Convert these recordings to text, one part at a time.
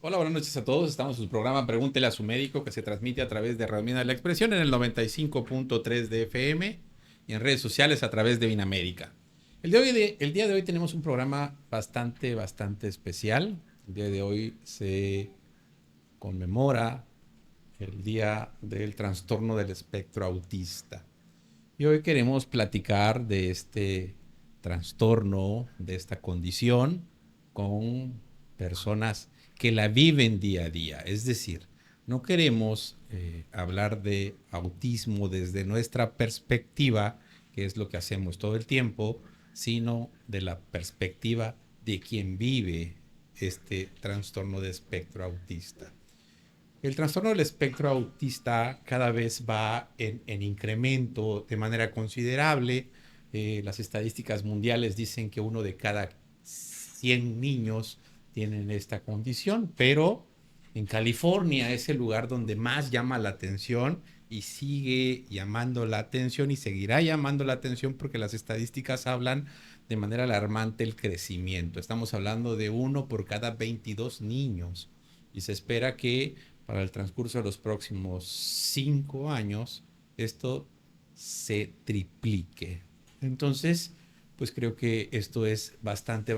Hola, buenas noches a todos. Estamos en su programa Pregúntele a su médico que se transmite a través de Radio Mina de la Expresión en el 95.3 de FM y en redes sociales a través de Vinamérica. El día de hoy tenemos un programa bastante especial. El día de hoy se conmemora el Día del Trastorno del Espectro Autista. Y hoy queremos platicar de este trastorno, de esta condición, con personas que la viven día a día. Es decir, no queremos hablar de autismo desde nuestra perspectiva, que es lo que hacemos todo el tiempo, sino de la perspectiva de quien vive este trastorno de espectro autista. El trastorno del espectro autista cada vez va en incremento de manera considerable. Las estadísticas mundiales dicen que uno de cada 100 niños tienen esta condición, pero en California es el lugar donde más llama la atención y sigue llamando la atención y seguirá llamando la atención porque las estadísticas hablan de manera alarmante el crecimiento. Estamos hablando de uno por cada 22 niños y se espera que para el transcurso de los próximos 5 años esto se triplique. Entonces, pues creo que esto es bastante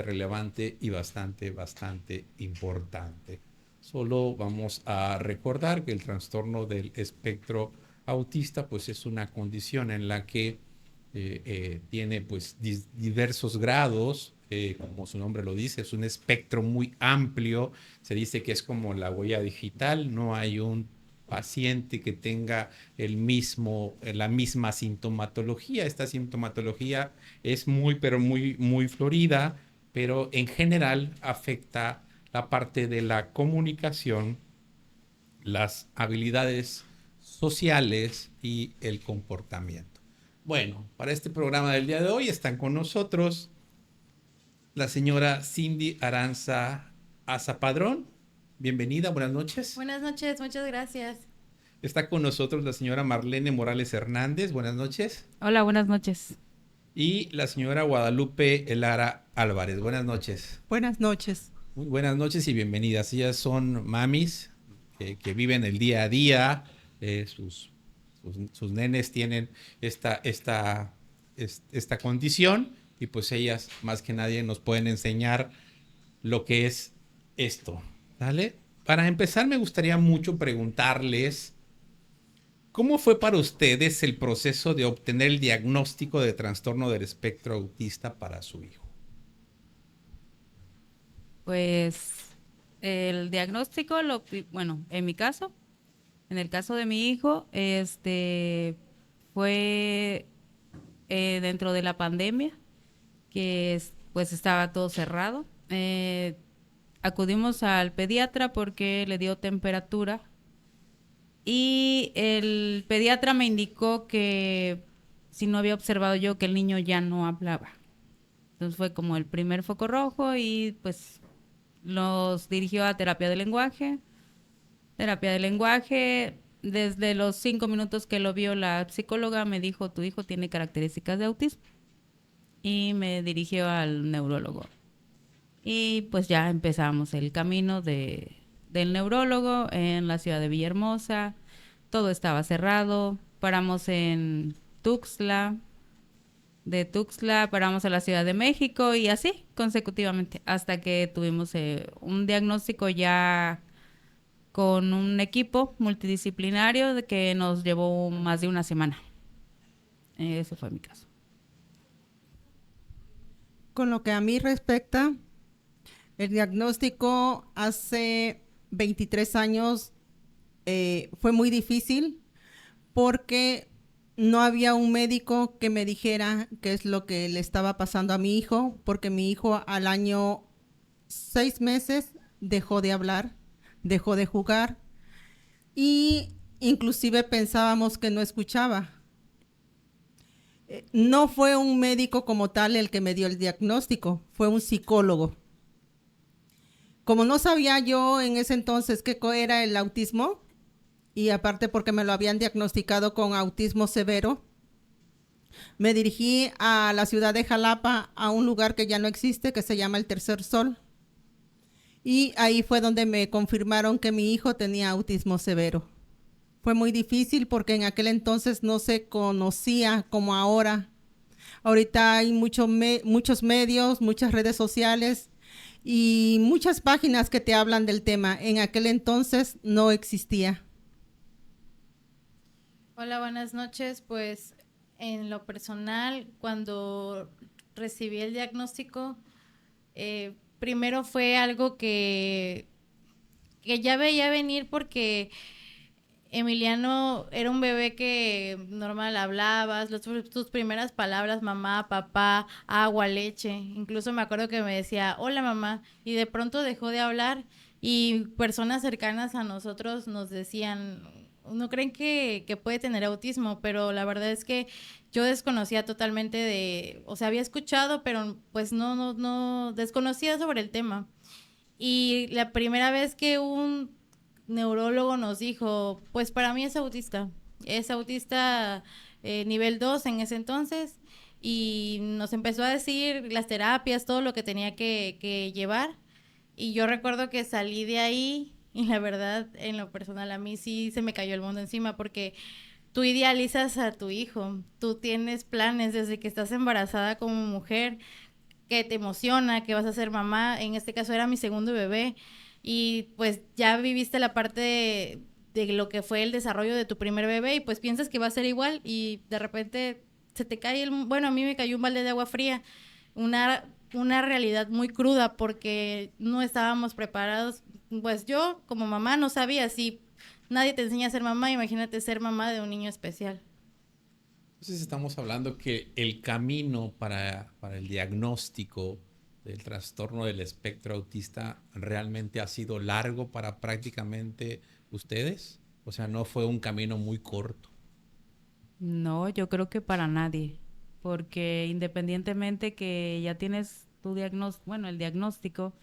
relevante y bastante importante. Solo vamos a recordar que el trastorno del espectro autista pues es una condición en la que tiene pues diversos grados, como su nombre lo dice, es un espectro muy amplio. Se dice que es como la huella digital, no hay un paciente que tenga la misma sintomatología. Esta sintomatología es muy florida, pero en general afecta la parte de la comunicación, las habilidades sociales y el comportamiento. Bueno, para este programa del día de hoy están con nosotros la señora Cindy Aranza Azapadrón. Bienvenida, buenas noches. Buenas noches, muchas gracias. Está con nosotros la señora Marlene Morales Hernández, buenas noches. Hola, buenas noches. Y la señora Guadalupe Elara Álvarez, buenas noches. Buenas noches. Muy buenas noches y bienvenidas. Ellas son mamis que viven el día a día. Sus nenes tienen esta condición y pues ellas más que nadie nos pueden enseñar lo que es esto. ¿Vale? Para empezar me gustaría mucho preguntarles ¿cómo fue para ustedes el proceso de obtener el diagnóstico de trastorno del espectro autista para su hijo? Pues el diagnóstico, bueno, en mi caso, en el caso de mi hijo, fue dentro de la pandemia, pues estaba todo cerrado. Acudimos al pediatra porque le dio temperatura y el pediatra me indicó que si no había observado yo que el niño ya no hablaba. Entonces fue como el primer foco rojo y pues los dirigió a terapia de lenguaje. Terapia de lenguaje, desde los 5 minutos que lo vio la psicóloga me dijo, tu hijo tiene características de autismo. Y me dirigió al neurólogo. Y pues ya empezamos el camino del neurólogo en la ciudad de Villahermosa. Todo estaba cerrado. Paramos en Tuxtla. De Tuxtla paramos a la Ciudad de México y así consecutivamente hasta que tuvimos un diagnóstico ya con un equipo multidisciplinario de que nos llevó más de una semana. Ese fue mi caso. Con lo que a mí respecta, el diagnóstico hace 23 años fue muy difícil porque no había un médico que me dijera qué es lo que le estaba pasando a mi hijo, porque mi hijo al año 6 meses dejó de hablar, dejó de jugar y inclusive pensábamos que no escuchaba. No fue un médico como tal el que me dio el diagnóstico, fue un psicólogo. Como no sabía yo en ese entonces qué era el autismo, y aparte porque me lo habían diagnosticado con autismo severo, me dirigí a la ciudad de Jalapa, a un lugar que ya no existe, que se llama el Tercer Sol. y ahí fue donde me confirmaron que mi hijo tenía autismo severo. Fue muy difícil porque en aquel entonces no se conocía como ahora. Ahorita hay muchos medios, muchas redes sociales y muchas páginas que te hablan del tema. En aquel entonces no existía. Hola, buenas noches. Pues en lo personal, cuando recibí el diagnóstico, primero fue algo que ya veía venir porque Emiliano era un bebé que normal hablabas, tus primeras palabras, mamá, papá, agua, leche. Incluso me acuerdo que me decía, hola mamá, y de pronto dejó de hablar y personas cercanas a nosotros nos decían, no creen que puede tener autismo, pero la verdad es que yo desconocía totalmente o sea, había escuchado, pero pues no, desconocía sobre el tema. Y la primera vez que un neurólogo nos dijo, pues para mí es autista nivel 2 en ese entonces, y nos empezó a decir las terapias, todo lo que tenía que llevar, y yo recuerdo que salí de ahí, y la verdad, en lo personal, a mí sí se me cayó el mundo encima, porque tú idealizas a tu hijo, tú tienes planes desde que estás embarazada como mujer, que te emociona, que vas a ser mamá. En este caso era mi segundo bebé y pues ya viviste la parte de lo que fue el desarrollo de tu primer bebé y pues piensas que va a ser igual y de repente se te cae bueno, a mí me cayó un balde de agua fría, una realidad muy cruda porque no estábamos preparados. Pues yo como mamá no sabía, si nadie te enseña a ser mamá, imagínate ser mamá de un niño especial. Entonces estamos hablando que el camino para el diagnóstico del trastorno del espectro autista realmente ha sido largo para prácticamente ustedes. O sea, no fue un camino muy corto. No, yo creo que para nadie, porque independientemente que ya tienes tu diagnóstico, bueno, el diagnóstico,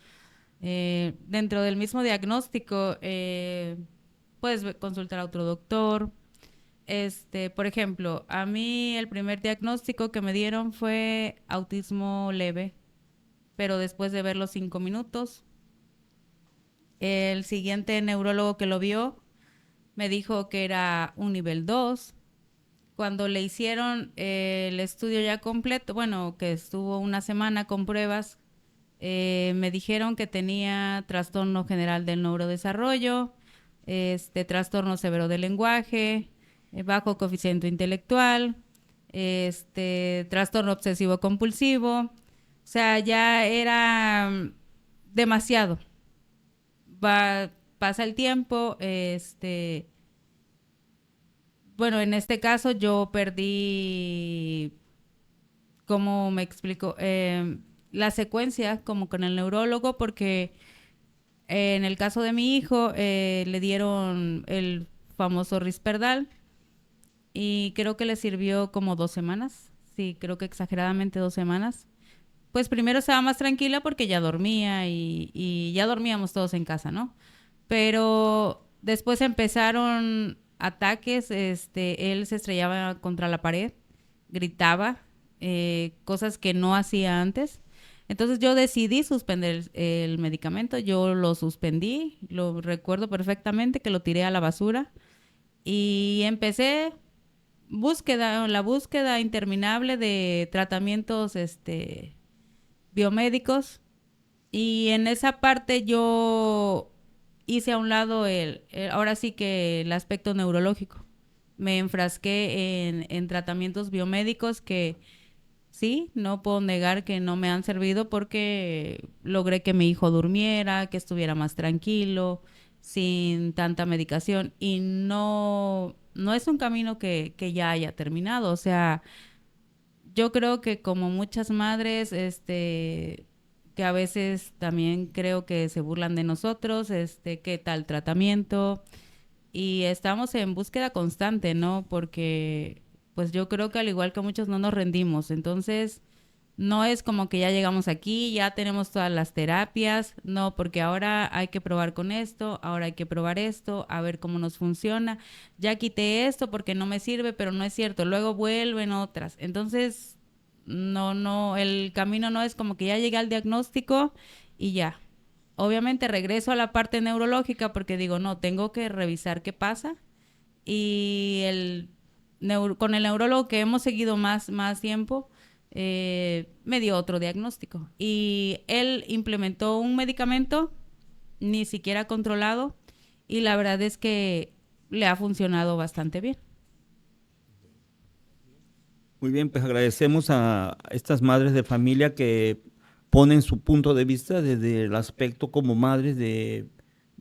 dentro del mismo diagnóstico, puedes consultar a otro doctor. Por ejemplo, a mí el primer diagnóstico que me dieron fue autismo leve, pero después de ver los 5 minutos, el siguiente neurólogo que lo vio me dijo que era un nivel 2. Cuando le hicieron el estudio ya completo, bueno, que estuvo una semana con pruebas, me dijeron que tenía trastorno general del neurodesarrollo, trastorno severo del lenguaje, bajo coeficiente intelectual, trastorno obsesivo compulsivo. O sea, ya era demasiado. Pasa el tiempo, bueno, en este caso yo perdí, ¿cómo me explico? La secuencia como con el neurólogo porque en el caso de mi hijo le dieron el famoso Risperdal y creo que le sirvió como 2 semanas. Sí, creo que exageradamente 2 semanas. Pues primero estaba más tranquila porque ya dormía y ya dormíamos todos en casa, ¿no? Pero después empezaron ataques, él se estrellaba contra la pared, gritaba, cosas que no hacía antes. Entonces yo decidí suspender el medicamento, yo lo suspendí, lo recuerdo perfectamente que lo tiré a la basura y empecé la búsqueda interminable de tratamientos biomédicos y en esa parte yo hice a un lado ahora sí que el aspecto neurológico. Me enfrasqué en tratamientos biomédicos que sí, no puedo negar que no me han servido porque logré que mi hijo durmiera, que estuviera más tranquilo, sin tanta medicación y no es un camino que ya haya terminado. O sea, yo creo que como muchas madres, que a veces también creo que se burlan de nosotros, qué tal tratamiento y estamos en búsqueda constante, ¿no? Porque pues yo creo que al igual que muchos no nos rendimos, entonces no es como que ya llegamos aquí, ya tenemos todas las terapias, no, porque ahora hay que probar con esto, ahora hay que probar esto, a ver cómo nos funciona, ya quité esto porque no me sirve, pero no es cierto, luego vuelven otras, entonces no, el camino no es como que ya llegué al diagnóstico y ya. obviamente regreso a la parte neurológica porque digo, no, tengo que revisar qué pasa. Y con el neurólogo que hemos seguido más tiempo, me dio otro diagnóstico. Y él implementó un medicamento, ni siquiera controlado, y la verdad es que le ha funcionado bastante bien. Muy bien, pues agradecemos a estas madres de familia que ponen su punto de vista desde el aspecto como madres de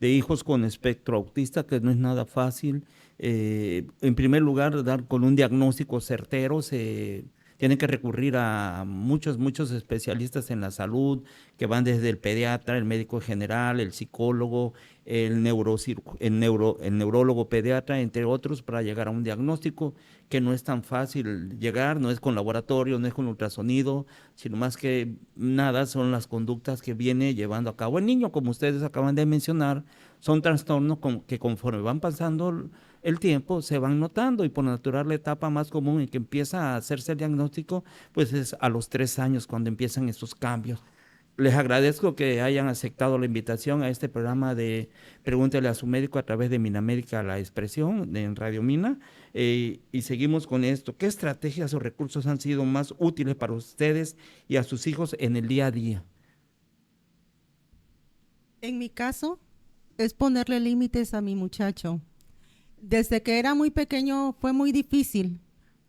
hijos con espectro autista, que no es nada fácil. En primer lugar, dar con un diagnóstico certero, se tienen que recurrir a muchos especialistas en la salud, que van desde el pediatra, el médico general, el psicólogo, el neurólogo pediatra, entre otros, para llegar a un diagnóstico que no es tan fácil llegar, no es con laboratorio, no es con ultrasonido, sino más que nada son las conductas que viene llevando a cabo el niño. Como ustedes acaban de mencionar, son trastornos que conforme van pasando el tiempo se van notando, y por natural la etapa más común en que empieza a hacerse el diagnóstico pues es a los 3 años, cuando empiezan estos cambios. Les agradezco que hayan aceptado la invitación a este programa de Pregúntele a su médico a través de Minamérica La Expresión en Radio Mina, y seguimos con esto. ¿Qué estrategias o recursos han sido más útiles para ustedes y a sus hijos en el día a día? En mi caso, es ponerle límites a mi muchacho. Desde que era muy pequeño fue muy difícil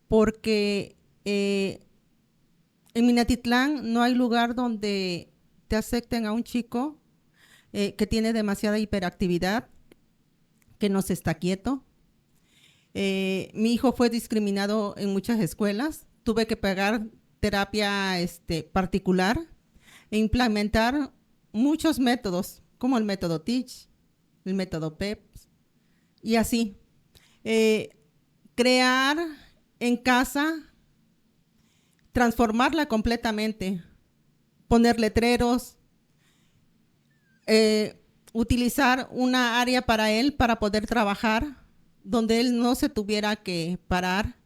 porque en Minatitlán no hay lugar donde te acepten a un chico que tiene demasiada hiperactividad, que no se está quieto. Mi hijo fue discriminado en muchas escuelas. Tuve que pagar terapia particular e implementar muchos métodos, como el método Teach, el método PEPS, y así. Crear en casa, transformarla completamente, poner letreros, utilizar una área para él para poder trabajar, donde él no se tuviera que parar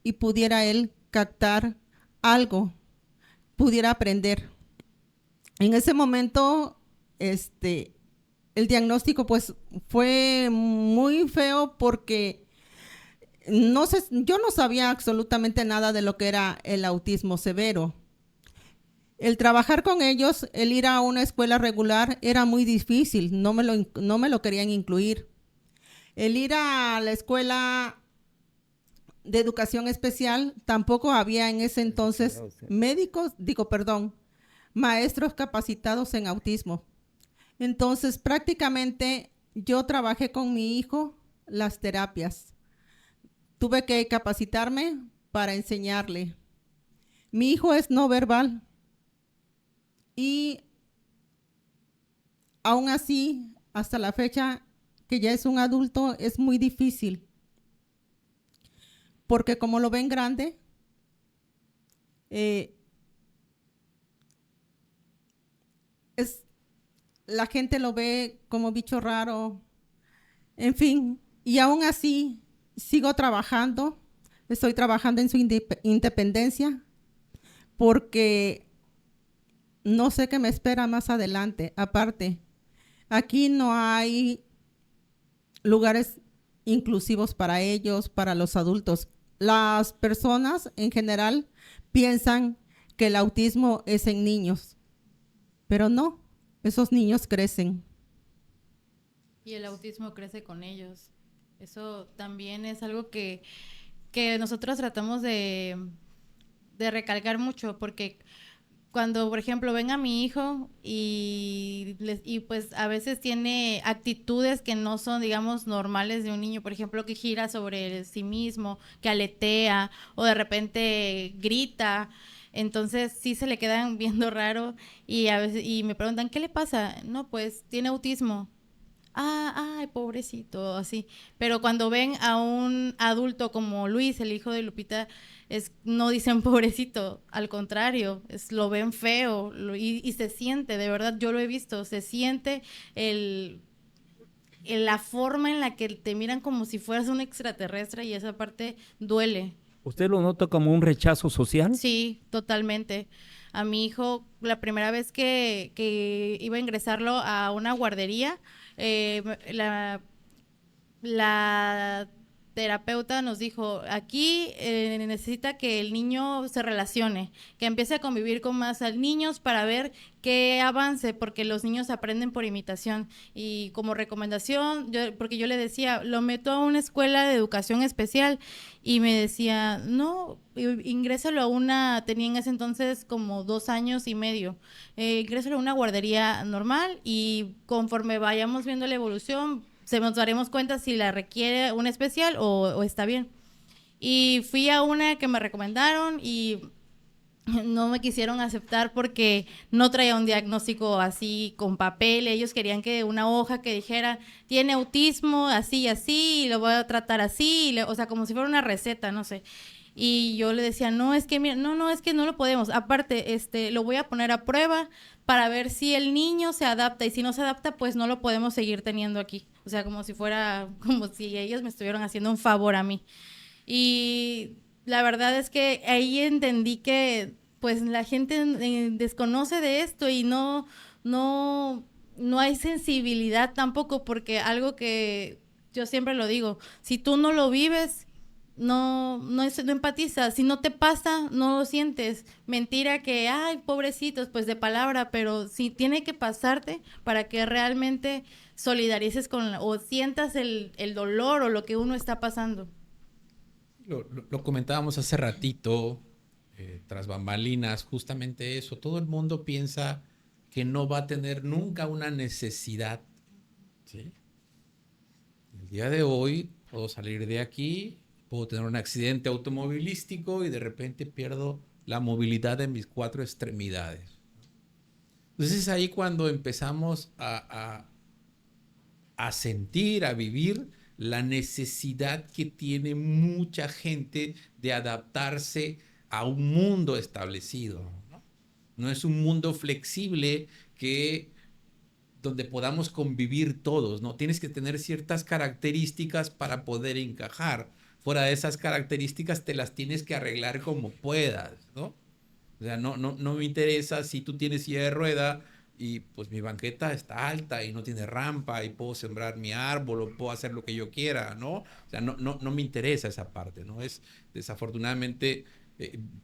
y pudiera él captar algo, pudiera aprender. En ese momento, el diagnóstico pues fue muy feo porque yo no sabía absolutamente nada de lo que era el autismo severo. El trabajar con ellos, el ir a una escuela regular era muy difícil, no me lo querían incluir. El ir a la escuela de educación especial, tampoco había en ese entonces maestros capacitados en autismo. Entonces, prácticamente yo trabajé con mi hijo las terapias. Tuve que capacitarme para enseñarle. Mi hijo es no verbal y aún así, hasta la fecha que ya es un adulto, es muy difícil. Porque como lo ven grande, la gente lo ve como bicho raro, en fin, y aún así sigo trabajando, estoy trabajando en su independencia, porque no sé qué me espera más adelante. Aparte, aquí no hay lugares inclusivos para ellos, para los adultos. Las personas en general piensan que el autismo es en niños, pero no, esos niños crecen. Y el autismo crece con ellos. Eso también es algo que nosotros tratamos de recalcar mucho, porque cuando, por ejemplo, ven a mi hijo y pues a veces tiene actitudes que no son, digamos, normales de un niño, por ejemplo, que gira sobre sí mismo, que aletea o de repente grita, entonces sí se le quedan viendo raro y a veces me preguntan, ¿qué le pasa? No, pues tiene autismo. Ay, pobrecito, así. Pero cuando ven a un adulto como Luis, el hijo de Lupita, no dicen pobrecito, al contrario, lo ven feo y se siente, de verdad, yo lo he visto, se siente la forma en la que te miran como si fueras un extraterrestre, y esa parte duele. ¿Usted lo nota como un rechazo social? Sí, totalmente. a mi hijo la primera vez que iba a ingresarlo a una guardería, la terapeuta nos dijo, aquí necesita que el niño se relacione, que empiece a convivir con más niños para ver qué avance, porque los niños aprenden por imitación. Y como recomendación, porque yo le decía, lo meto a una escuela de educación especial, y me decía, no, ingrésalo a una, tenía en ese entonces como 2 años y medio, ingrésalo a una guardería normal, y conforme vayamos viendo la evolución, nos daremos cuenta si la requiere un especial o está bien. Y fui a una que me recomendaron y no me quisieron aceptar porque no traía un diagnóstico así con papel. Ellos querían que una hoja que dijera, tiene autismo, así y así, y lo voy a tratar así, o sea, como si fuera una receta, no sé. Y yo le decía, no, es que mira, no, es que no lo podemos. Aparte, lo voy a poner a prueba para ver si el niño se adapta, y si no se adapta, pues no lo podemos seguir teniendo aquí. O sea, como si fuera, como si ellos me estuvieran haciendo un favor a mí. Y la verdad es que ahí entendí que, pues, la gente desconoce de esto, y no hay sensibilidad tampoco, porque algo que yo siempre lo digo, si tú no lo vives, no empatizas. Si no te pasa, no lo sientes. Mentira que, ay, pobrecitos, pues de palabra, pero sí tiene que pasarte para que realmente solidarices o sientas el dolor o lo que uno está pasando. Lo comentábamos hace ratito, tras bambalinas, justamente eso. Todo el mundo piensa que no va a tener nunca una necesidad, ¿sí? El día de hoy puedo salir de aquí, puedo tener un accidente automovilístico y de repente pierdo la movilidad en mis 4 extremidades. Entonces es ahí cuando empezamos a sentir, a vivir la necesidad que tiene mucha gente de adaptarse a un mundo establecido, ¿no? No es un mundo flexible donde podamos convivir todos, ¿no? Tienes que tener ciertas características para poder encajar. Fuera de esas características te las tienes que arreglar como puedas, ¿no? O sea, no me interesa si tú tienes silla de rueda y pues mi banqueta está alta y no tiene rampa y puedo sembrar mi árbol o puedo hacer lo que yo quiera, ¿no? O sea, no me interesa esa parte, ¿no? Es desafortunadamente,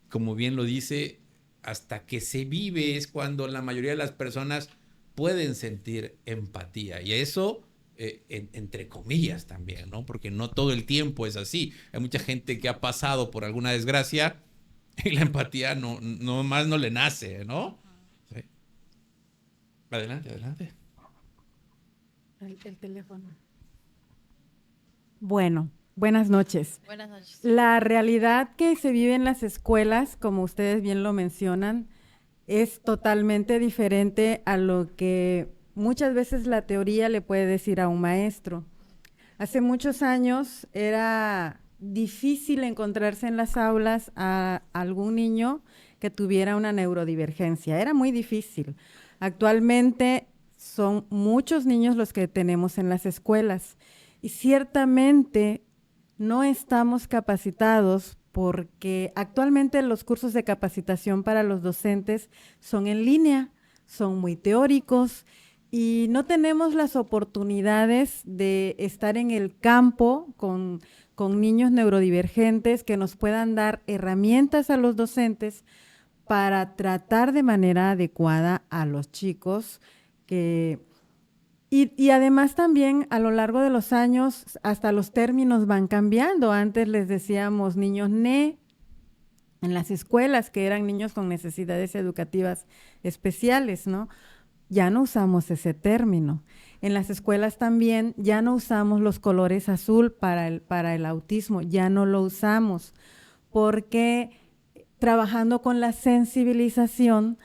como bien lo dice, hasta que se vive es cuando la mayoría de las personas pueden sentir empatía, y eso entre comillas también, ¿no? Porque no todo el tiempo es así. Hay mucha gente que ha pasado por alguna desgracia y la empatía no más no le nace, ¿no? Sí. Adelante. El teléfono. Bueno, buenas noches. Buenas noches. La realidad que se vive en las escuelas, como ustedes bien lo mencionan, es totalmente diferente a lo que muchas veces la teoría le puede decir a un maestro. Hace muchos años era difícil encontrarse en las aulas a algún niño que tuviera una neurodivergencia, era muy difícil. Actualmente son muchos niños los que tenemos en las escuelas, y ciertamente no estamos capacitados, porque actualmente los cursos de capacitación para los docentes son en línea, son muy teóricos, y no tenemos las oportunidades de estar en el campo con niños neurodivergentes que nos puedan dar herramientas a los docentes para tratar de manera adecuada a los chicos. Y además también a lo largo de los años hasta los términos van cambiando. Antes les decíamos niños NE en las escuelas, que eran niños con necesidades educativas especiales, ¿no? Ya no usamos ese término. En las escuelas también ya no usamos los colores azul para el autismo, ya no lo usamos, porque trabajando con la sensibilización,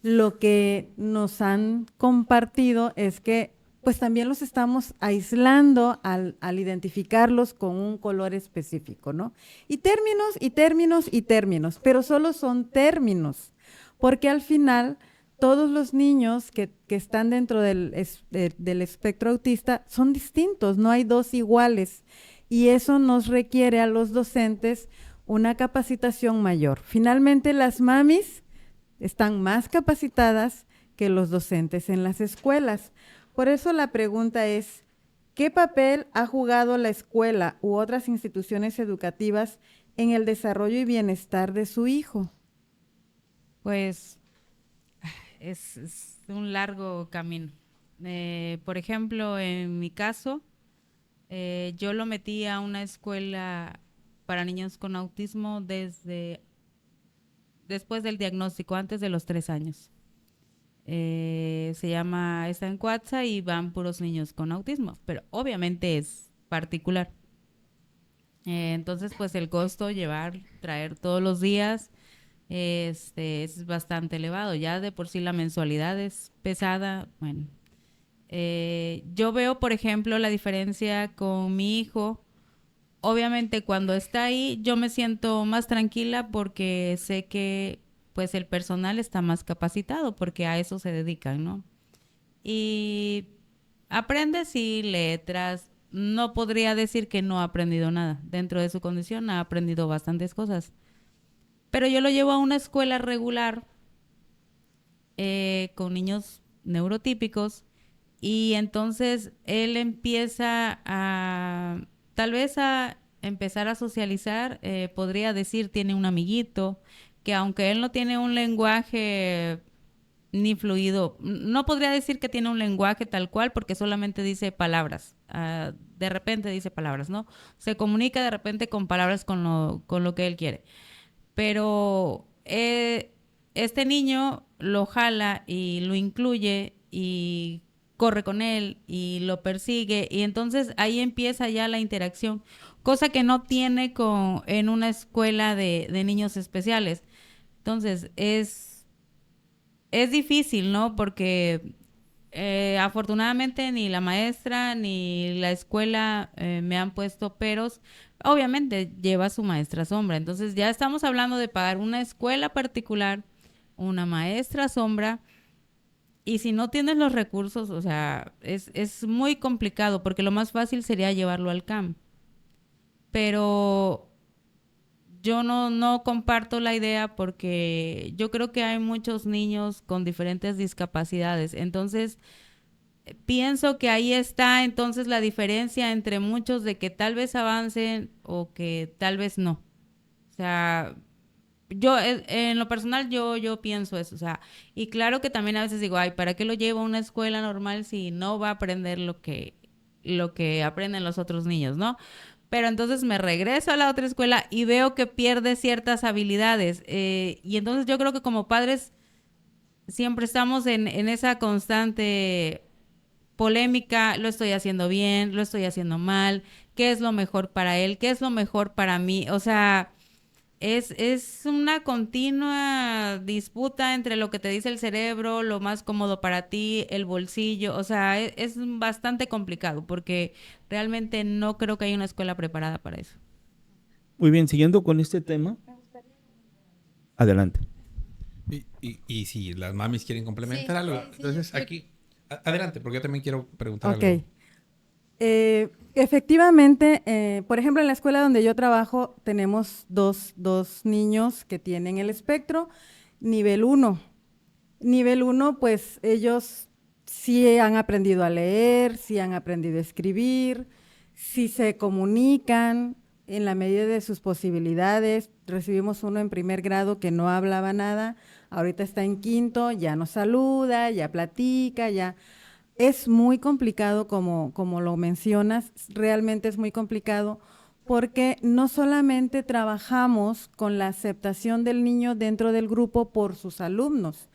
lo que nos han compartido es que pues también los estamos aislando al identificarlos con un color específico, ¿no? Y términos, pero solo son términos, porque al final todos los niños que están dentro del espectro autista son distintos, no hay dos iguales, y eso nos requiere a los docentes una capacitación mayor. Finalmente, las mamis están más capacitadas que los docentes en las escuelas. Por eso la pregunta es, ¿qué papel ha jugado la escuela u otras instituciones educativas en el desarrollo y bienestar de su hijo? Pues es un largo camino. Por ejemplo, en mi caso, yo lo metí a una escuela para niños con autismo después del diagnóstico, antes de los 3 años. Está en Cuatza y van puros niños con autismo, pero obviamente es particular. Entonces, pues el costo traer todos los días, es bastante elevado. Ya de por sí la mensualidad es pesada. Bueno, yo veo, por ejemplo, la diferencia con mi hijo. Obviamente cuando está ahí yo me siento más tranquila porque sé que pues el personal está más capacitado porque a eso se dedican, ¿no? Y aprende sí letras. No podría decir que no ha aprendido nada. Dentro de su condición ha aprendido bastantes cosas. Pero yo lo llevo a una escuela regular con niños neurotípicos y entonces él empieza tal vez a empezar a socializar, podría decir tiene un amiguito, que aunque él no tiene un lenguaje ni fluido, no podría decir que tiene un lenguaje tal cual porque solamente dice palabras, de repente dice palabras, ¿no? Se comunica de repente con palabras con lo que él quiere. Pero este niño lo jala y lo incluye y corre con él y lo persigue y entonces ahí empieza ya la interacción, cosa que no tiene en una escuela de niños especiales. Entonces es difícil, ¿no? Porque afortunadamente ni la maestra ni la escuela me han puesto peros. Obviamente lleva su maestra sombra. Entonces ya estamos hablando de pagar una escuela particular, una maestra sombra. Y si no tienes los recursos, o sea, es muy complicado porque lo más fácil sería llevarlo al CAM. Pero yo no comparto la idea porque yo creo que hay muchos niños con diferentes discapacidades. Entonces, pienso que ahí está entonces la diferencia entre muchos de que tal vez avancen o que tal vez no. O sea, yo en lo personal yo pienso eso, o sea, y claro que también a veces digo, ay, ¿para qué lo llevo a una escuela normal si no va a aprender lo que aprenden los otros niños, ¿no? Pero entonces me regreso a la otra escuela y veo que pierde ciertas habilidades. Y entonces yo creo que como padres siempre estamos en esa constante polémica, lo estoy haciendo bien, lo estoy haciendo mal, qué es lo mejor para él, qué es lo mejor para mí. O sea, es una continua disputa entre lo que te dice el cerebro, lo más cómodo para ti, el bolsillo. O sea, es bastante complicado porque realmente no creo que haya una escuela preparada para eso. Muy bien, siguiendo con este tema. Adelante. Y si las mamis quieren complementar algo, sí, entonces aquí, adelante, porque yo también quiero preguntar Ok. algo. Efectivamente, por ejemplo, en la escuela donde yo trabajo tenemos dos niños que tienen el espectro nivel 1. Nivel 1, pues ellos sí han aprendido a leer, sí han aprendido a escribir, sí se comunican en la medida de sus posibilidades. Recibimos uno en primer grado que no hablaba nada, ahorita está en quinto, ya nos saluda, ya platica, ya. Es muy complicado como lo mencionas, realmente es muy complicado porque no solamente trabajamos con la aceptación del niño dentro del grupo por sus alumnos,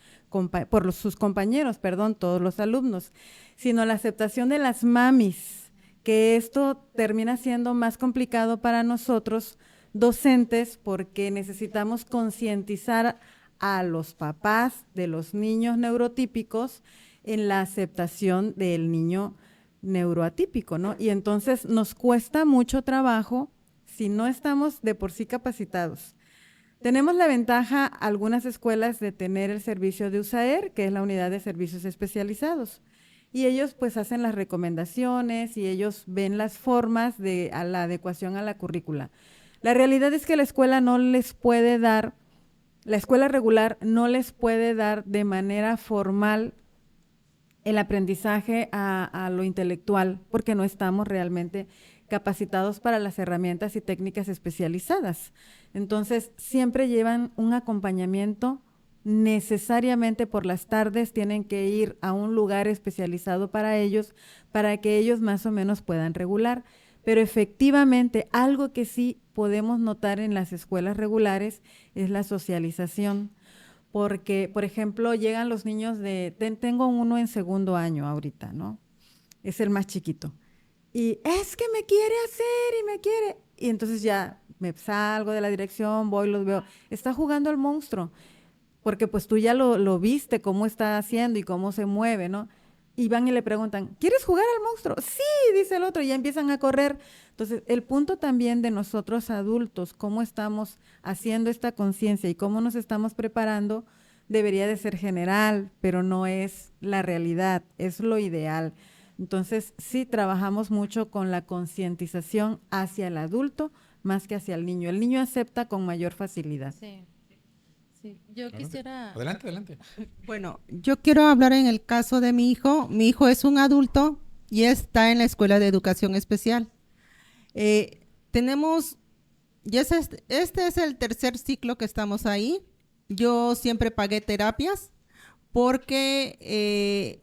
sus compañeros, perdón, todos los alumnos, sino la aceptación de las mamis, que esto termina siendo más complicado para nosotros docentes porque necesitamos concientizar a los papás de los niños neurotípicos en la aceptación del niño neuroatípico, ¿no? Y entonces nos cuesta mucho trabajo si no estamos de por sí capacitados. Tenemos la ventaja, algunas escuelas, de tener el servicio de USAER, que es la unidad de servicios especializados. Y ellos pues hacen las recomendaciones y ellos ven las formas a la adecuación a la currícula. La realidad es que la escuela no les puede dar la escuela regular no les puede dar de manera formal el aprendizaje a lo intelectual, porque no estamos realmente capacitados para las herramientas y técnicas especializadas. Entonces, siempre llevan un acompañamiento, necesariamente por las tardes tienen que ir a un lugar especializado para que ellos más o menos puedan regular. Pero efectivamente, algo que sí podemos notar en las escuelas regulares es la socialización. Porque, por ejemplo, llegan los niños tengo uno en segundo año ahorita, ¿no? Es el más chiquito. Y es que me quiere hacer y me quiere. Y entonces ya me salgo de la dirección, voy, los veo. Está jugando al monstruo, porque pues tú ya lo viste, cómo está haciendo y cómo se mueve, ¿no? Y van y le preguntan, ¿quieres jugar al monstruo? Sí, dice el otro, y ya empiezan a correr. Entonces, el punto también de nosotros adultos, cómo estamos haciendo esta conciencia y cómo nos estamos preparando, debería de ser general, pero no es la realidad, es lo ideal. Entonces, sí trabajamos mucho con la concientización hacia el adulto más que hacia el niño. El niño acepta con mayor facilidad. Sí. Sí, yo quisiera... Adelante, adelante. Bueno, yo quiero hablar en el caso de mi hijo. Mi hijo es un adulto y está en la Escuela de Educación Especial. Tenemos, este es el tercer ciclo que estamos ahí. Yo siempre pagué terapias porque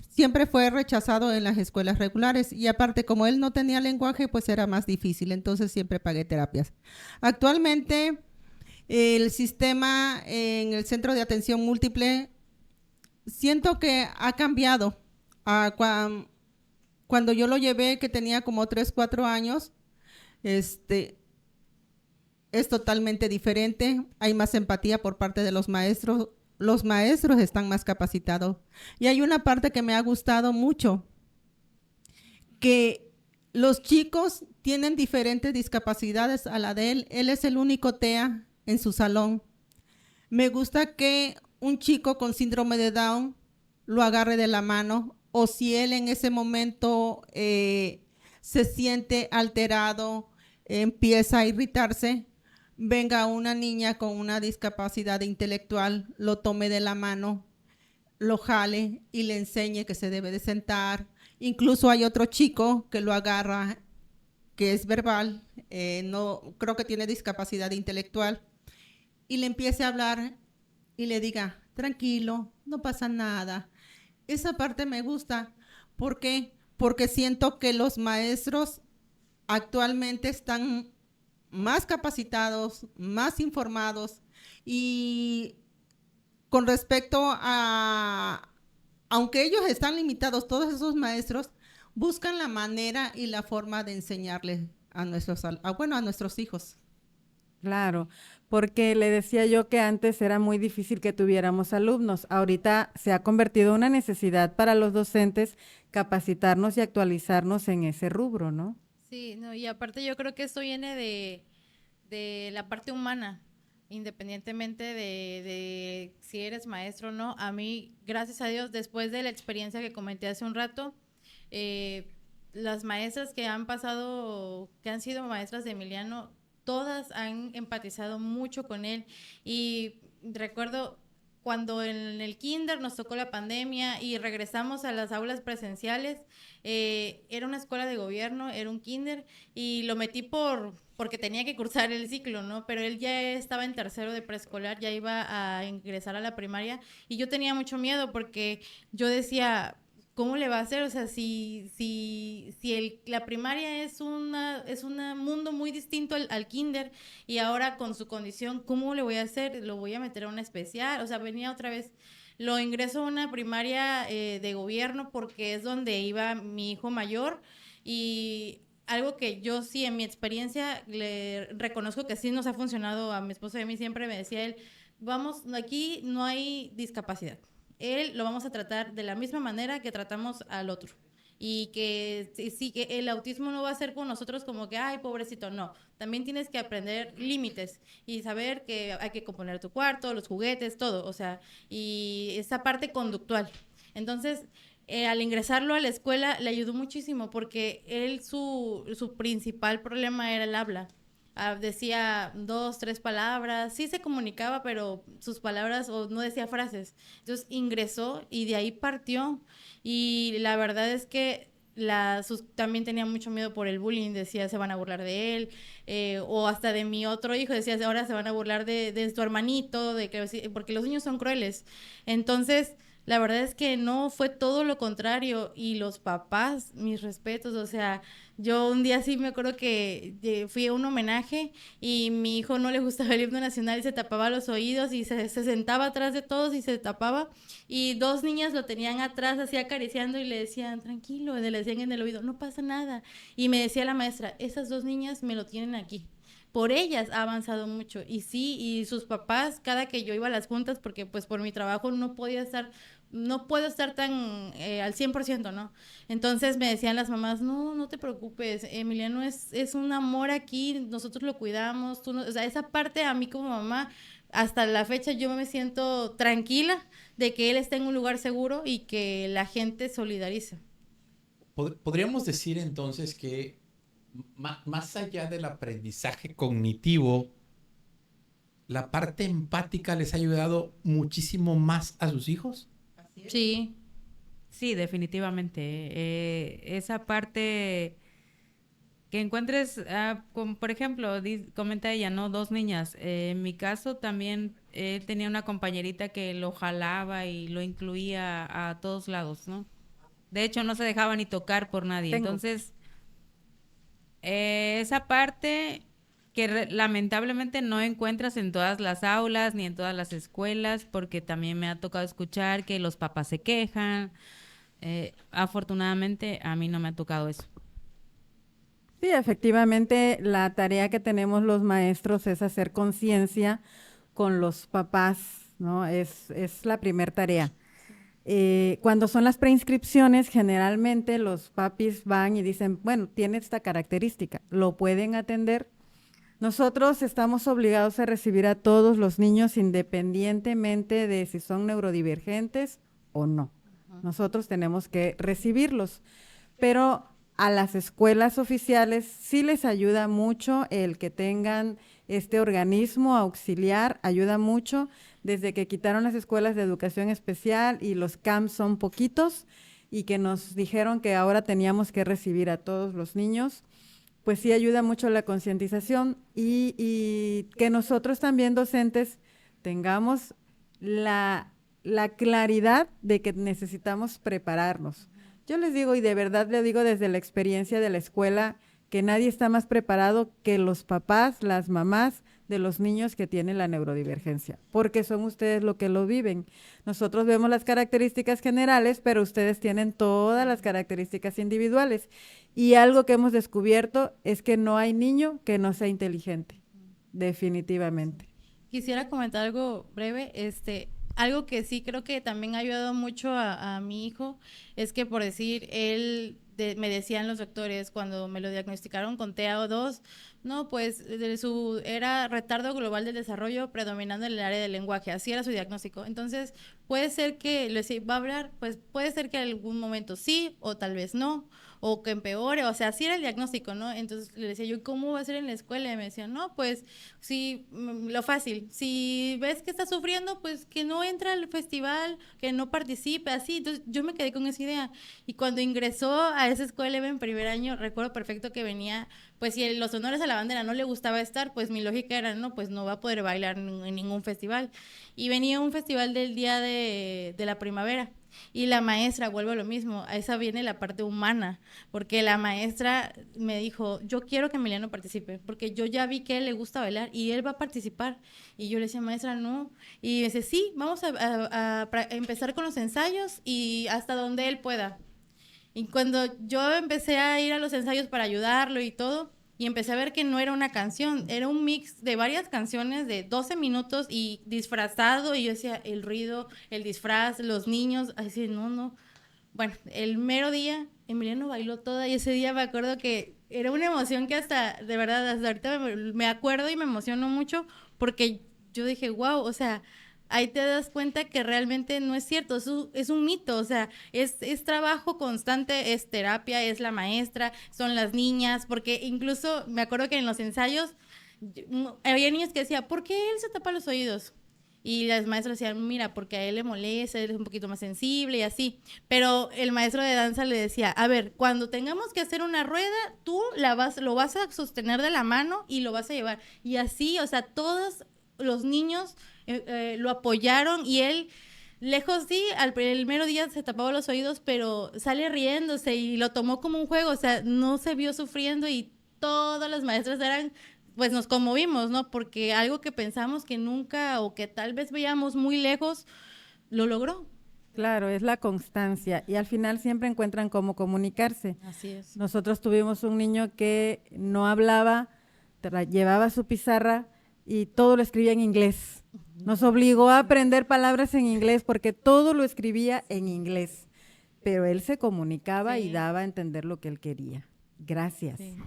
siempre fue rechazado en las escuelas regulares y aparte como él no tenía lenguaje, pues era más difícil, entonces siempre pagué terapias. Actualmente el sistema en el centro de atención múltiple siento que ha cambiado. Cuando yo lo llevé, que tenía como 3, 4 años, es totalmente diferente. Hay más empatía por parte de los maestros. Los maestros están más capacitados. Y hay una parte que me ha gustado mucho, que los chicos tienen diferentes discapacidades a la de él. Él es el único TEA en su salón. Me gusta que un chico con síndrome de Down lo agarre de la mano, o si él en ese momento se siente alterado, empieza a irritarse, venga una niña con una discapacidad intelectual, lo tome de la mano, lo jale y le enseñe que se debe de sentar. Incluso hay otro chico que lo agarra, que es verbal, no creo que tiene discapacidad intelectual, y le empiece a hablar y le diga, tranquilo, no pasa nada. Esa parte me gusta. ¿Por qué? Porque siento que los maestros actualmente están más capacitados, más informados, y con respecto a, aunque ellos están limitados, todos esos maestros buscan la manera y la forma de enseñarles a nuestros hijos. Claro, porque le decía yo que antes era muy difícil que tuviéramos alumnos. Ahorita se ha convertido en una necesidad para los docentes capacitarnos y actualizarnos en ese rubro, ¿no? Sí, no, y aparte yo creo que esto viene de la parte humana, independientemente de si eres maestro o no. A mí, gracias a Dios, después de la experiencia que comenté hace un rato, las maestras que han pasado, que han sido maestras de Emiliano, todas han empatizado mucho con él. Y recuerdo cuando en el kinder nos tocó la pandemia y regresamos a las aulas presenciales, era una escuela de gobierno, era un kinder, y lo metí porque tenía que cursar el ciclo, ¿no? Pero él ya estaba en tercero de preescolar, ya iba a ingresar a la primaria, y yo tenía mucho miedo porque yo decía, ¿cómo le va a hacer? O sea, la primaria es un mundo muy distinto al kinder, y ahora con su condición, ¿cómo le voy a hacer? ¿Lo voy a meter a una especial? O sea, venía otra vez, lo ingreso a una primaria de gobierno porque es donde iba mi hijo mayor, y algo que yo sí en mi experiencia le reconozco que sí nos ha funcionado a mi esposo y a mí, siempre me decía él, vamos, aquí no hay discapacidad. Él lo vamos a tratar de la misma manera que tratamos al otro. Y que sí, que el autismo no va a ser con nosotros como que, ay, pobrecito, no. También tienes que aprender límites y saber que hay que componer tu cuarto, los juguetes, todo. O sea, y esa parte conductual. Entonces, al ingresarlo a la escuela le ayudó muchísimo porque él, su principal problema era el habla. decía 2, 3 palabras, sí se comunicaba, pero sus palabras o no decía frases. Entonces ingresó y de ahí partió. Y la verdad es que también tenía mucho miedo por el bullying, decía se van a burlar de él, o hasta de mi otro hijo, decía ahora se van a burlar de tu hermanito, porque los niños son crueles. Entonces la verdad es que no, fue todo lo contrario. Y los papás, mis respetos, o sea, yo un día sí me acuerdo que fui a un homenaje y mi hijo no le gustaba el himno nacional y se tapaba los oídos y se sentaba atrás de todos y se tapaba. Y 2 niñas lo tenían atrás así acariciando y le decían, tranquilo, le decían en el oído, no pasa nada. Y me decía la maestra, esas 2 niñas me lo tienen aquí. Por ellas ha avanzado mucho. Y sí, y sus papás, cada que yo iba a las juntas, porque pues por mi trabajo no puedo estar tan al 100%, ¿no? Entonces me decían las mamás, no te preocupes, Emiliano es un amor aquí, nosotros lo cuidamos, o sea, esa parte a mí como mamá, hasta la fecha yo me siento tranquila de que él está en un lugar seguro y que la gente solidariza. Podríamos decir entonces que más allá del aprendizaje cognitivo, la parte empática les ha ayudado muchísimo más a sus hijos. Sí, sí, definitivamente. Esa parte que encuentres, por ejemplo, comenta ella, ¿no? 2 niñas. En mi caso también tenía una compañerita que lo jalaba y lo incluía a todos lados, ¿no? De hecho, no se dejaba ni tocar por nadie. Entonces, esa parte que lamentablemente no encuentras en todas las aulas ni en todas las escuelas, porque también me ha tocado escuchar que los papás se quejan. Afortunadamente, a mí no me ha tocado eso. Sí, efectivamente, la tarea que tenemos los maestros es hacer conciencia con los papás, ¿no? Es la primer tarea. Cuando son las preinscripciones, generalmente los papis van y dicen, bueno, tiene esta característica, lo pueden atender. Nosotros estamos obligados a recibir a todos los niños independientemente de si son neurodivergentes o no. Nosotros tenemos que recibirlos, pero a las escuelas oficiales sí les ayuda mucho el que tengan este organismo auxiliar, ayuda mucho. Desde que quitaron las escuelas de educación especial y los camps son poquitos y que nos dijeron que ahora teníamos que recibir a todos los niños, pues sí ayuda mucho la concientización y que nosotros también docentes tengamos la claridad de que necesitamos prepararnos. Yo les digo, y de verdad le digo desde la experiencia de la escuela, que nadie está más preparado que los papás, las mamás de los niños que tienen la neurodivergencia, porque son ustedes los que lo viven. Nosotros vemos las características generales, pero ustedes tienen todas las características individuales. Y algo que hemos descubierto es que no hay niño que no sea inteligente, definitivamente. Quisiera comentar algo breve, algo que sí creo que también ha ayudado mucho a mi hijo, es que por decir, me decían los doctores cuando me lo diagnosticaron con TEA2, no, pues era retardo global del desarrollo predominando en el área del lenguaje, así era su diagnóstico. Entonces, puede ser que va a hablar, pues puede ser que en algún momento sí, o tal vez no, o que empeore, o sea, así era el diagnóstico, ¿no? Entonces le decía yo, ¿cómo va a ser en la escuela? Y me decían, no, pues sí, lo fácil, si ves que está sufriendo, pues que no entra al festival, que no participe, así. Entonces yo me quedé con esa idea. Y cuando ingresó a esa escuela en primer año, recuerdo perfecto que venía, pues si los honores a la bandera no le gustaba estar, pues mi lógica era, no, pues no va a poder bailar en ningún festival. Y venía un festival del día de la primavera. Y la maestra, vuelvo a lo mismo, a esa viene la parte humana, porque la maestra me dijo, yo quiero que Emiliano participe, porque yo ya vi que a él le gusta bailar y él va a participar. Y yo le decía, maestra, no. Y me dice, sí, vamos a empezar con los ensayos y hasta donde él pueda. Y cuando yo empecé a ir a los ensayos para ayudarlo y todo, y empecé a ver que no era una canción, era un mix de varias canciones de 12 minutos y disfrazado, y yo decía, el ruido, el disfraz, los niños, así, no. Bueno, el mero día, Emiliano bailó toda, y ese día me acuerdo que era una emoción que hasta, de verdad, hasta ahorita me acuerdo y me emocionó mucho, porque yo dije, wow, o sea, ahí te das cuenta que realmente no es cierto, es un mito, o sea, es trabajo constante, es terapia, es la maestra, son las niñas, porque incluso me acuerdo que en los ensayos Había niños que decían, ¿por qué él se tapa los oídos? Y las maestras decían, mira, porque a él le molesta, él es un poquito más sensible y así. Pero el maestro de danza le decía, a ver, cuando tengamos que hacer una rueda, tú lo vas a sostener de la mano y lo vas a llevar. Y así, o sea, todos los niños lo apoyaron y él, lejos sí, al primer día se tapaba los oídos, pero sale riéndose y lo tomó como un juego, o sea, no se vio sufriendo y todas las maestras eran, pues nos conmovimos, ¿no? Porque algo que pensamos que nunca o que tal vez veíamos muy lejos, lo logró. Claro, es la constancia y al final siempre encuentran cómo comunicarse. Así es. Nosotros tuvimos un niño que no hablaba, llevaba su pizarra y todo lo escribía en inglés. Nos obligó a aprender palabras en inglés porque todo lo escribía en inglés, pero él se comunicaba y daba a entender lo que él quería. Gracias. Sí.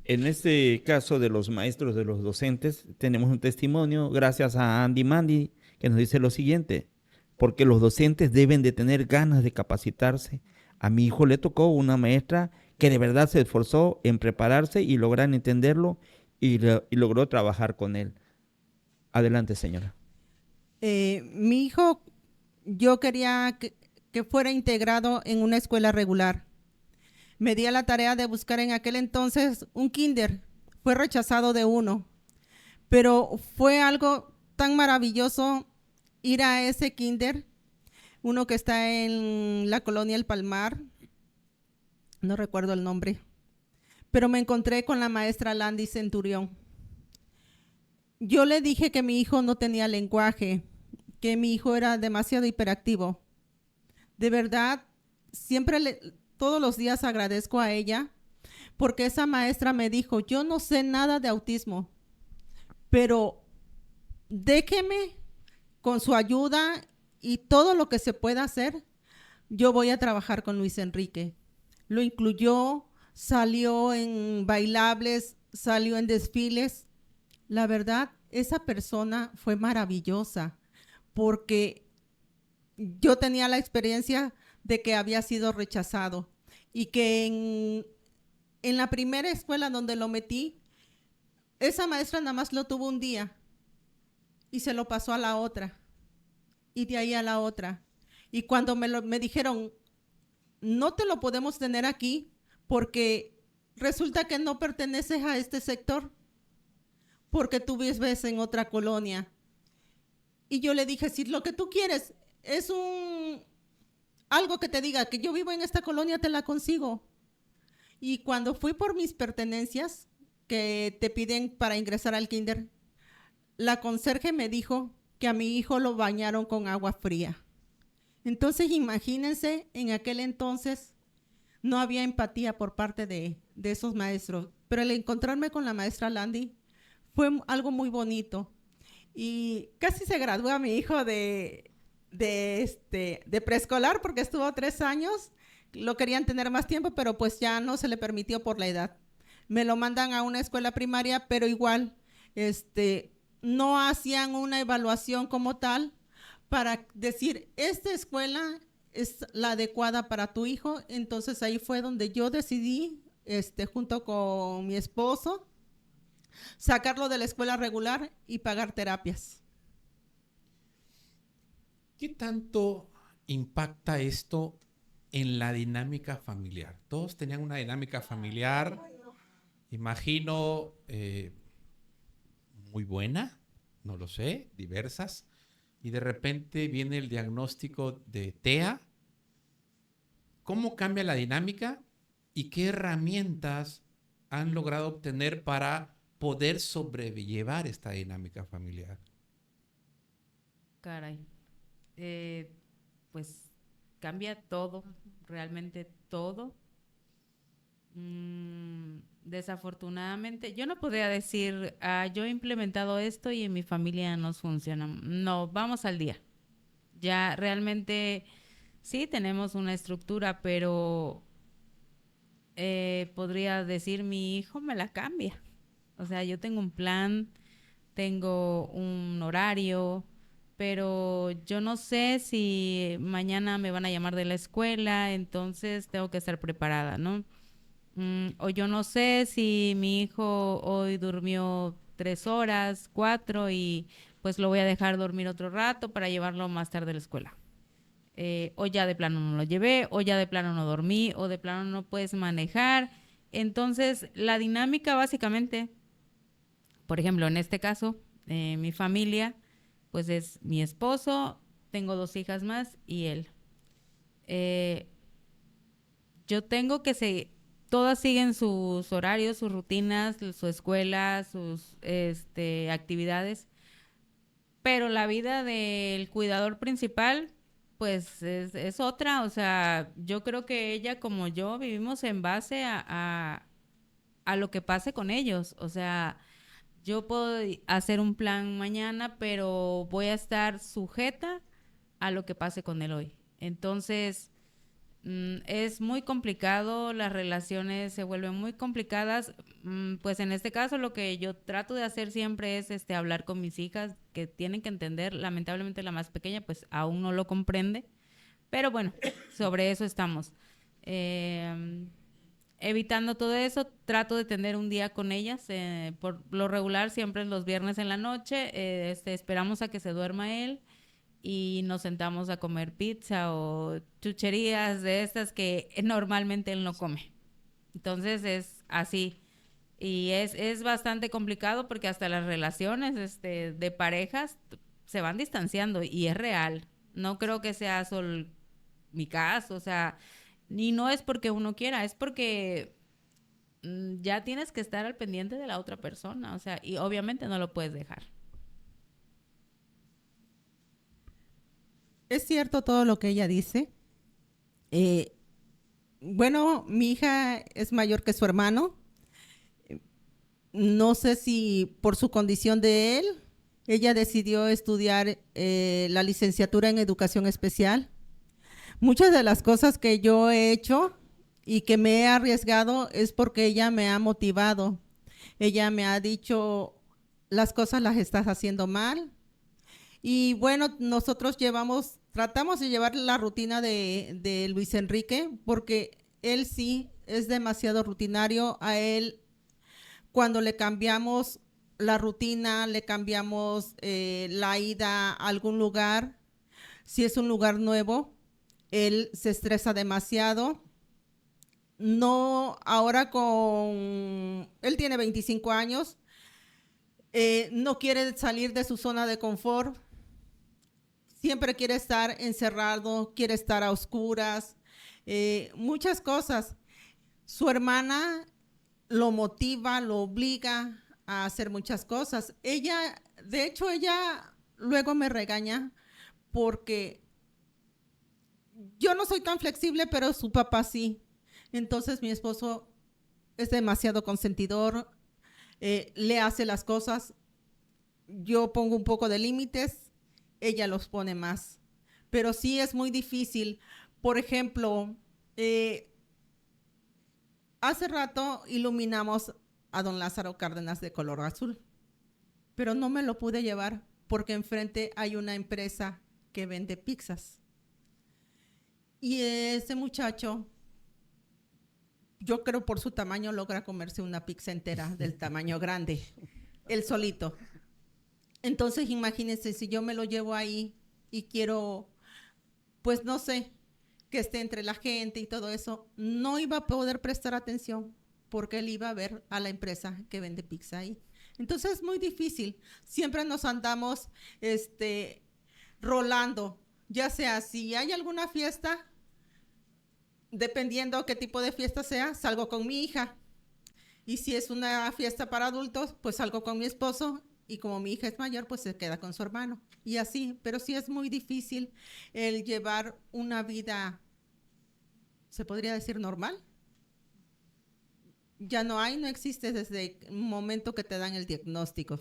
En este caso de los maestros, de los docentes, tenemos un testimonio gracias a Andy Mandy que nos dice lo siguiente: porque los docentes deben de tener ganas de capacitarse. A mi hijo le tocó una maestra que de verdad se esforzó en prepararse y lograr entenderlo y logró trabajar con él. Adelante, señora. Mi hijo, yo quería que fuera integrado en una escuela regular. Me di a la tarea de buscar en aquel entonces un kinder. Fue rechazado de uno, pero fue algo tan maravilloso ir a ese kinder, uno que está en la colonia El Palmar, no recuerdo el nombre, pero me encontré con la maestra Landy Centurión. Yo le dije que mi hijo no tenía lenguaje, que mi hijo era demasiado hiperactivo. De verdad, todos los días agradezco a ella, porque esa maestra me dijo, yo no sé nada de autismo, pero déjeme con su ayuda y todo lo que se pueda hacer, yo voy a trabajar con Luis Enrique. Lo incluyó, salió en bailables, salió en desfiles. La verdad, esa persona fue maravillosa, porque yo tenía la experiencia de que había sido rechazado y que en la primera escuela donde lo metí, esa maestra nada más lo tuvo un día y se lo pasó a la otra y de ahí a la otra. Y cuando me dijeron, no te lo podemos tener aquí porque resulta que no perteneces a este sector, porque tú vives en otra colonia. Y yo le dije, si lo que tú quieres es algo que te diga que yo vivo en esta colonia, te la consigo. Y cuando fui por mis pertenencias que te piden para ingresar al kinder, la conserje me dijo que a mi hijo lo bañaron con agua fría. Entonces, imagínense, en aquel entonces no había empatía por parte de esos maestros, pero el encontrarme con la maestra Landy fue algo muy bonito. Y casi se gradúa mi hijo de preescolar porque estuvo 3 años. Lo querían tener más tiempo, pero pues ya no se le permitió por la edad. Me lo mandan a una escuela primaria, pero igual no hacían una evaluación como tal para decir, esta escuela es la adecuada para tu hijo. Entonces ahí fue donde yo decidí, junto con mi esposo, sacarlo de la escuela regular y pagar terapias. ¿Qué tanto impacta esto en la dinámica familiar? Todos tenían una dinámica familiar, imagino, muy buena, no lo sé, diversas, y de repente viene el diagnóstico de TEA. ¿Cómo cambia la dinámica y qué herramientas han logrado obtener para poder sobrellevar esta dinámica familiar? Caray. Pues cambia todo, realmente todo. Desafortunadamente, yo no podría decir, yo he implementado esto y en mi familia nos funciona. No, vamos al día. Ya realmente sí tenemos una estructura, pero podría decir mi hijo me la cambia. O sea, yo tengo un plan, tengo un horario, pero yo no sé si mañana me van a llamar de la escuela, entonces tengo que estar preparada, ¿no? O yo no sé si mi hijo hoy durmió 3 horas, 4, y pues lo voy a dejar dormir otro rato para llevarlo más tarde a la escuela. O ya de plano no lo llevé, o ya de plano no dormí, o de plano no puedes manejar. Entonces, la dinámica básicamente, por ejemplo, en este caso, mi familia, pues es mi esposo, tengo 2 hijas más y él. Yo tengo que seguir, todas siguen sus horarios, sus rutinas, su escuela, sus actividades, pero la vida del cuidador principal, pues es otra. O sea, yo creo que ella como yo vivimos en base a lo que pase con ellos. O sea, yo puedo hacer un plan mañana, pero voy a estar sujeta a lo que pase con él hoy. Entonces, es muy complicado, las relaciones se vuelven muy complicadas. Pues en este caso lo que yo trato de hacer siempre es hablar con mis hijas, que tienen que entender. Lamentablemente la más pequeña pues aún no lo comprende, pero bueno, sobre eso estamos. Evitando todo eso, trato de tener un día con ellas. Por lo regular siempre es los viernes en la noche. Esperamos a que se duerma él y nos sentamos a comer pizza o chucherías de estas que normalmente él no come. Entonces es así. Y es bastante complicado porque hasta las relaciones de parejas se van distanciando y es real. No creo que sea solo mi caso, o sea, ni no es porque uno quiera, es porque ya tienes que estar al pendiente de la otra persona, o sea, y obviamente no lo puedes dejar. Es cierto todo lo que ella dice. Bueno, mi hija es mayor que su hermano. No sé si por su condición de él, ella decidió estudiar la licenciatura en educación especial. Muchas de las cosas que yo he hecho y que me he arriesgado es porque ella me ha motivado. Ella me ha dicho, las cosas las estás haciendo mal. Y bueno, nosotros tratamos de llevar la rutina de Luis Enrique, porque él sí es demasiado rutinario. A él, cuando le cambiamos la rutina, le cambiamos la ida a algún lugar, si es un lugar nuevo, él se estresa demasiado. No, ahora él tiene 25 años, no quiere salir de su zona de confort. Siempre quiere estar encerrado, quiere estar a oscuras, muchas cosas. Su hermana lo motiva, lo obliga a hacer muchas cosas. De hecho, ella luego me regaña porque yo no soy tan flexible, pero su papá sí. Entonces mi esposo es demasiado consentidor, le hace las cosas. Yo pongo un poco de límites, ella los pone más. Pero sí es muy difícil. Por ejemplo, hace rato iluminamos a don Lázaro Cárdenas de color azul, pero no me lo pude llevar porque enfrente hay una empresa que vende pizzas. Y ese muchacho, yo creo por su tamaño, logra comerse una pizza entera del tamaño grande, él solito. Entonces, imagínense, si yo me lo llevo ahí y quiero, pues no sé, que esté entre la gente y todo eso, no iba a poder prestar atención porque él iba a ver a la empresa que vende pizza ahí. Entonces es muy difícil. Siempre nos andamos rolando, ya sea si hay alguna fiesta, dependiendo qué tipo de fiesta sea, salgo con mi hija. Y si es una fiesta para adultos, pues salgo con mi esposo. Y como mi hija es mayor, pues se queda con su hermano. Y así, pero sí es muy difícil el llevar una vida, ¿se podría decir normal? Ya no existe desde el momento que te dan el diagnóstico.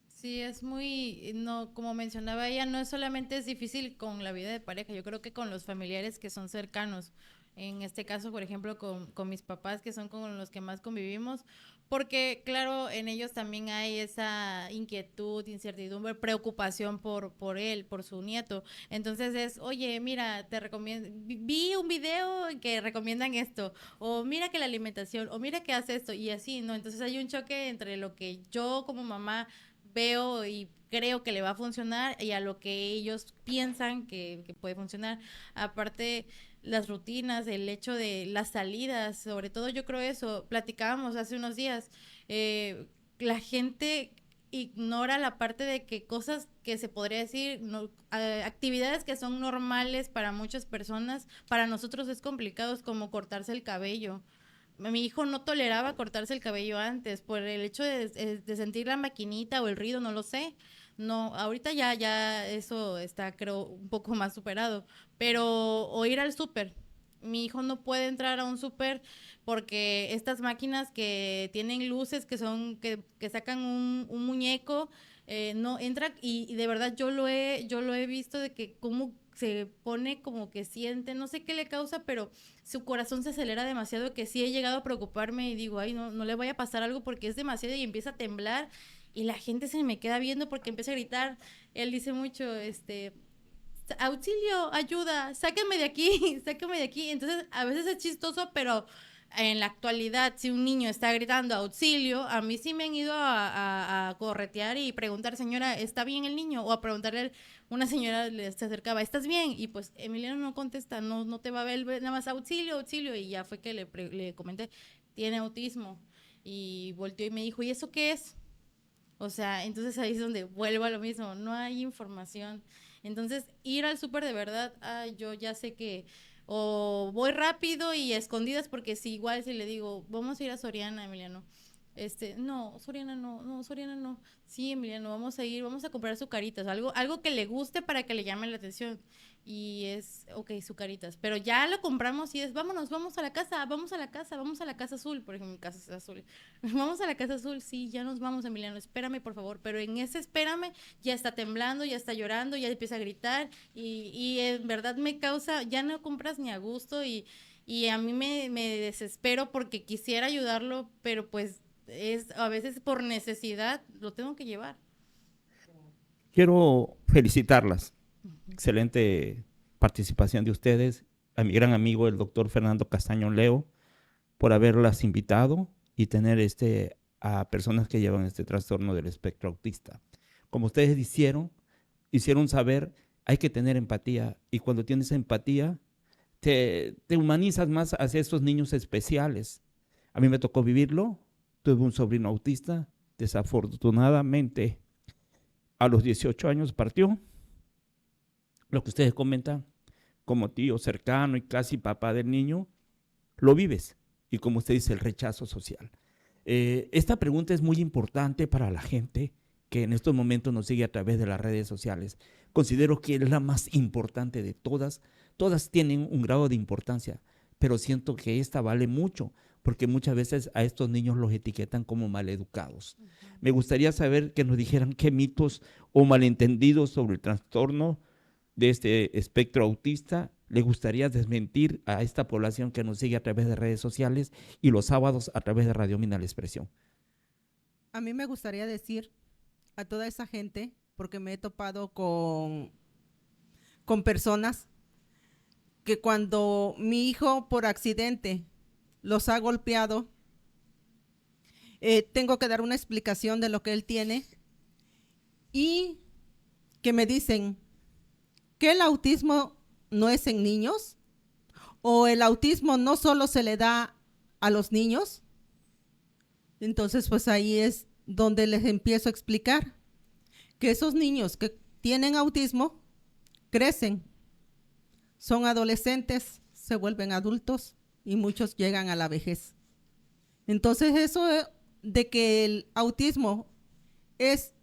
Sí, es muy, no, como mencionaba ella, no es solamente es difícil con la vida de pareja, yo creo que con los familiares que son cercanos. en este caso, por ejemplo, con mis papás, que son con los que más convivimos, porque claro, en ellos también hay esa inquietud, incertidumbre, preocupación por él, por su nieto. Entonces es, oye, mira, te recomiendo, vi un video que recomiendan esto, o mira que la alimentación, o mira que hace esto, y así, ¿no? Entonces hay un choque entre lo que yo como mamá veo y creo que le va a funcionar y a lo que ellos piensan que puede funcionar. Aparte, las rutinas, el hecho de las salidas, sobre todo yo creo eso, platicábamos hace unos días, la gente ignora la parte de que cosas que se podría decir, no, actividades que son normales para muchas personas, para nosotros es complicado, como cortarse el cabello. Mi hijo no toleraba cortarse el cabello antes por el hecho de sentir la maquinita o el ruido, no lo sé. No, ahorita ya eso está, creo, un poco más superado. Pero o ir al súper. Mi hijo no puede entrar a un súper porque estas máquinas que tienen luces que sacan un muñeco, no entra y de verdad yo lo he visto de que como se pone como que siente, no sé qué le causa, pero su corazón se acelera demasiado, que sí he llegado a preocuparme y digo, ay, no le vaya a pasar algo porque es demasiado, y empieza a temblar y la gente se me queda viendo porque empieza a gritar. Él dice mucho, auxilio, ayuda, sáquenme de aquí, sáquenme de aquí. Entonces, a veces es chistoso, pero en la actualidad, si un niño está gritando auxilio, a mí sí me han ido a corretear y preguntar, señora, ¿está bien el niño? O a preguntarle, una señora se acercaba, ¿estás bien? Y pues Emiliano no contesta, no te va a ver, nada más auxilio, auxilio. Y ya fue que le comenté, tiene autismo. Y volteó y me dijo, ¿y eso qué es? O sea, entonces ahí es donde vuelvo a lo mismo, no hay información. Entonces, ir al súper de verdad, yo ya sé que o voy rápido y a escondidas, porque si igual si le digo, vamos a ir a Soriana, Emiliano. No, Soriana no, no, Soriana no. Sí, Emiliano, vamos a ir, vamos a comprar sucaritas, algo que le guste para que le llame la atención. Y es, ok, sucaritas. Pero ya lo compramos y es, vámonos, vamos a la casa, vamos a la casa, vamos a la casa azul. Por ejemplo, mi casa es azul. Vamos a la casa azul, sí, ya nos vamos, Emiliano, espérame, por favor. Pero en ese espérame ya está temblando, ya está llorando, ya empieza a gritar y en verdad me causa, ya no compras ni a gusto y a mí me desespero porque quisiera ayudarlo, pero pues es a veces por necesidad lo tengo que llevar. Quiero felicitarlas. Excelente participación de ustedes, a mi gran amigo el doctor Fernando Castaño Leo, por haberlas invitado y tener a personas que llevan este trastorno del espectro autista. Como ustedes hicieron saber, hay que tener empatía, y cuando tienes empatía, te humanizas más hacia estos niños especiales. A mí me tocó vivirlo, tuve un sobrino autista, desafortunadamente a los 18 años partió. Lo que ustedes comentan, como tío cercano y casi papá del niño, lo vives. Y como usted dice, el rechazo social. Esta pregunta es muy importante para la gente que en estos momentos nos sigue a través de las redes sociales. Considero que es la más importante de todas. Todas tienen un grado de importancia, pero siento que esta vale mucho, porque muchas veces a estos niños los etiquetan como maleducados. Me gustaría saber que nos dijeran qué mitos o malentendidos sobre el trastorno de este espectro autista le gustaría desmentir a esta población que nos sigue a través de redes sociales y los sábados a través de Radio Mina La Expresión. A mí me gustaría decir a toda esa gente, porque me he topado con personas que cuando mi hijo por accidente los ha golpeado, tengo que dar una explicación de lo que él tiene y que me dicen que el autismo no es en niños o el autismo no solo se le da a los niños. Entonces, pues ahí es donde les empiezo a explicar que esos niños que tienen autismo crecen, son adolescentes, se vuelven adultos y muchos llegan a la vejez. Entonces, eso de que el autismo es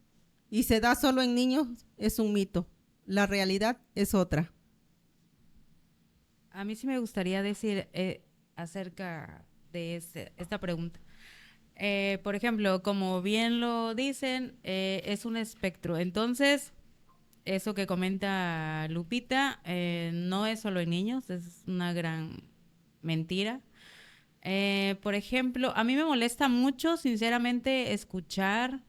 y se da solo en niños es un mito. La realidad es otra. A mí sí me gustaría decir acerca de esta pregunta. Por ejemplo, como bien lo dicen, es un espectro. Entonces, eso que comenta Lupita, no es solo en niños, es una gran mentira. Por ejemplo, a mí me molesta mucho, sinceramente, escuchar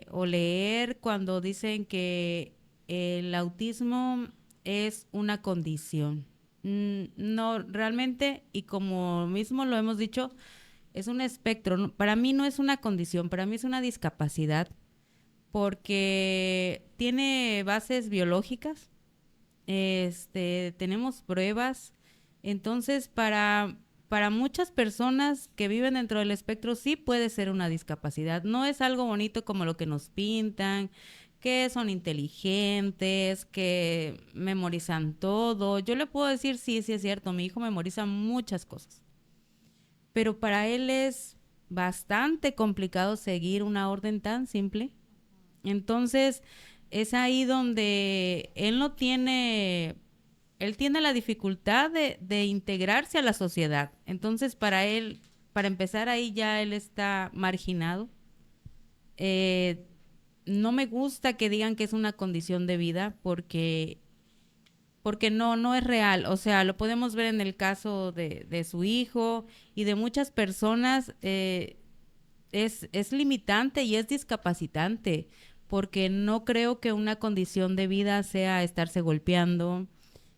o leer cuando dicen que el autismo es una condición. No, realmente, y como mismo lo hemos dicho, es un espectro. Para mí no es una condición, para mí es una discapacidad, porque tiene bases biológicas, tenemos pruebas. Entonces, para muchas personas que viven dentro del espectro sí puede ser una discapacidad. No es algo bonito como lo que nos pintan, que son inteligentes, que memorizan todo. Yo le puedo decir, sí, sí es cierto, mi hijo memoriza muchas cosas, pero para él es bastante complicado seguir una orden tan simple. Entonces, es ahí donde él tiene la dificultad de integrarse a la sociedad. Entonces, para él, para empezar ahí ya él está marginado. No me gusta que digan que es una condición de vida porque no es real. O sea, lo podemos ver en el caso de su hijo y de muchas personas. Es limitante y es discapacitante, porque no creo que una condición de vida sea estarse golpeando,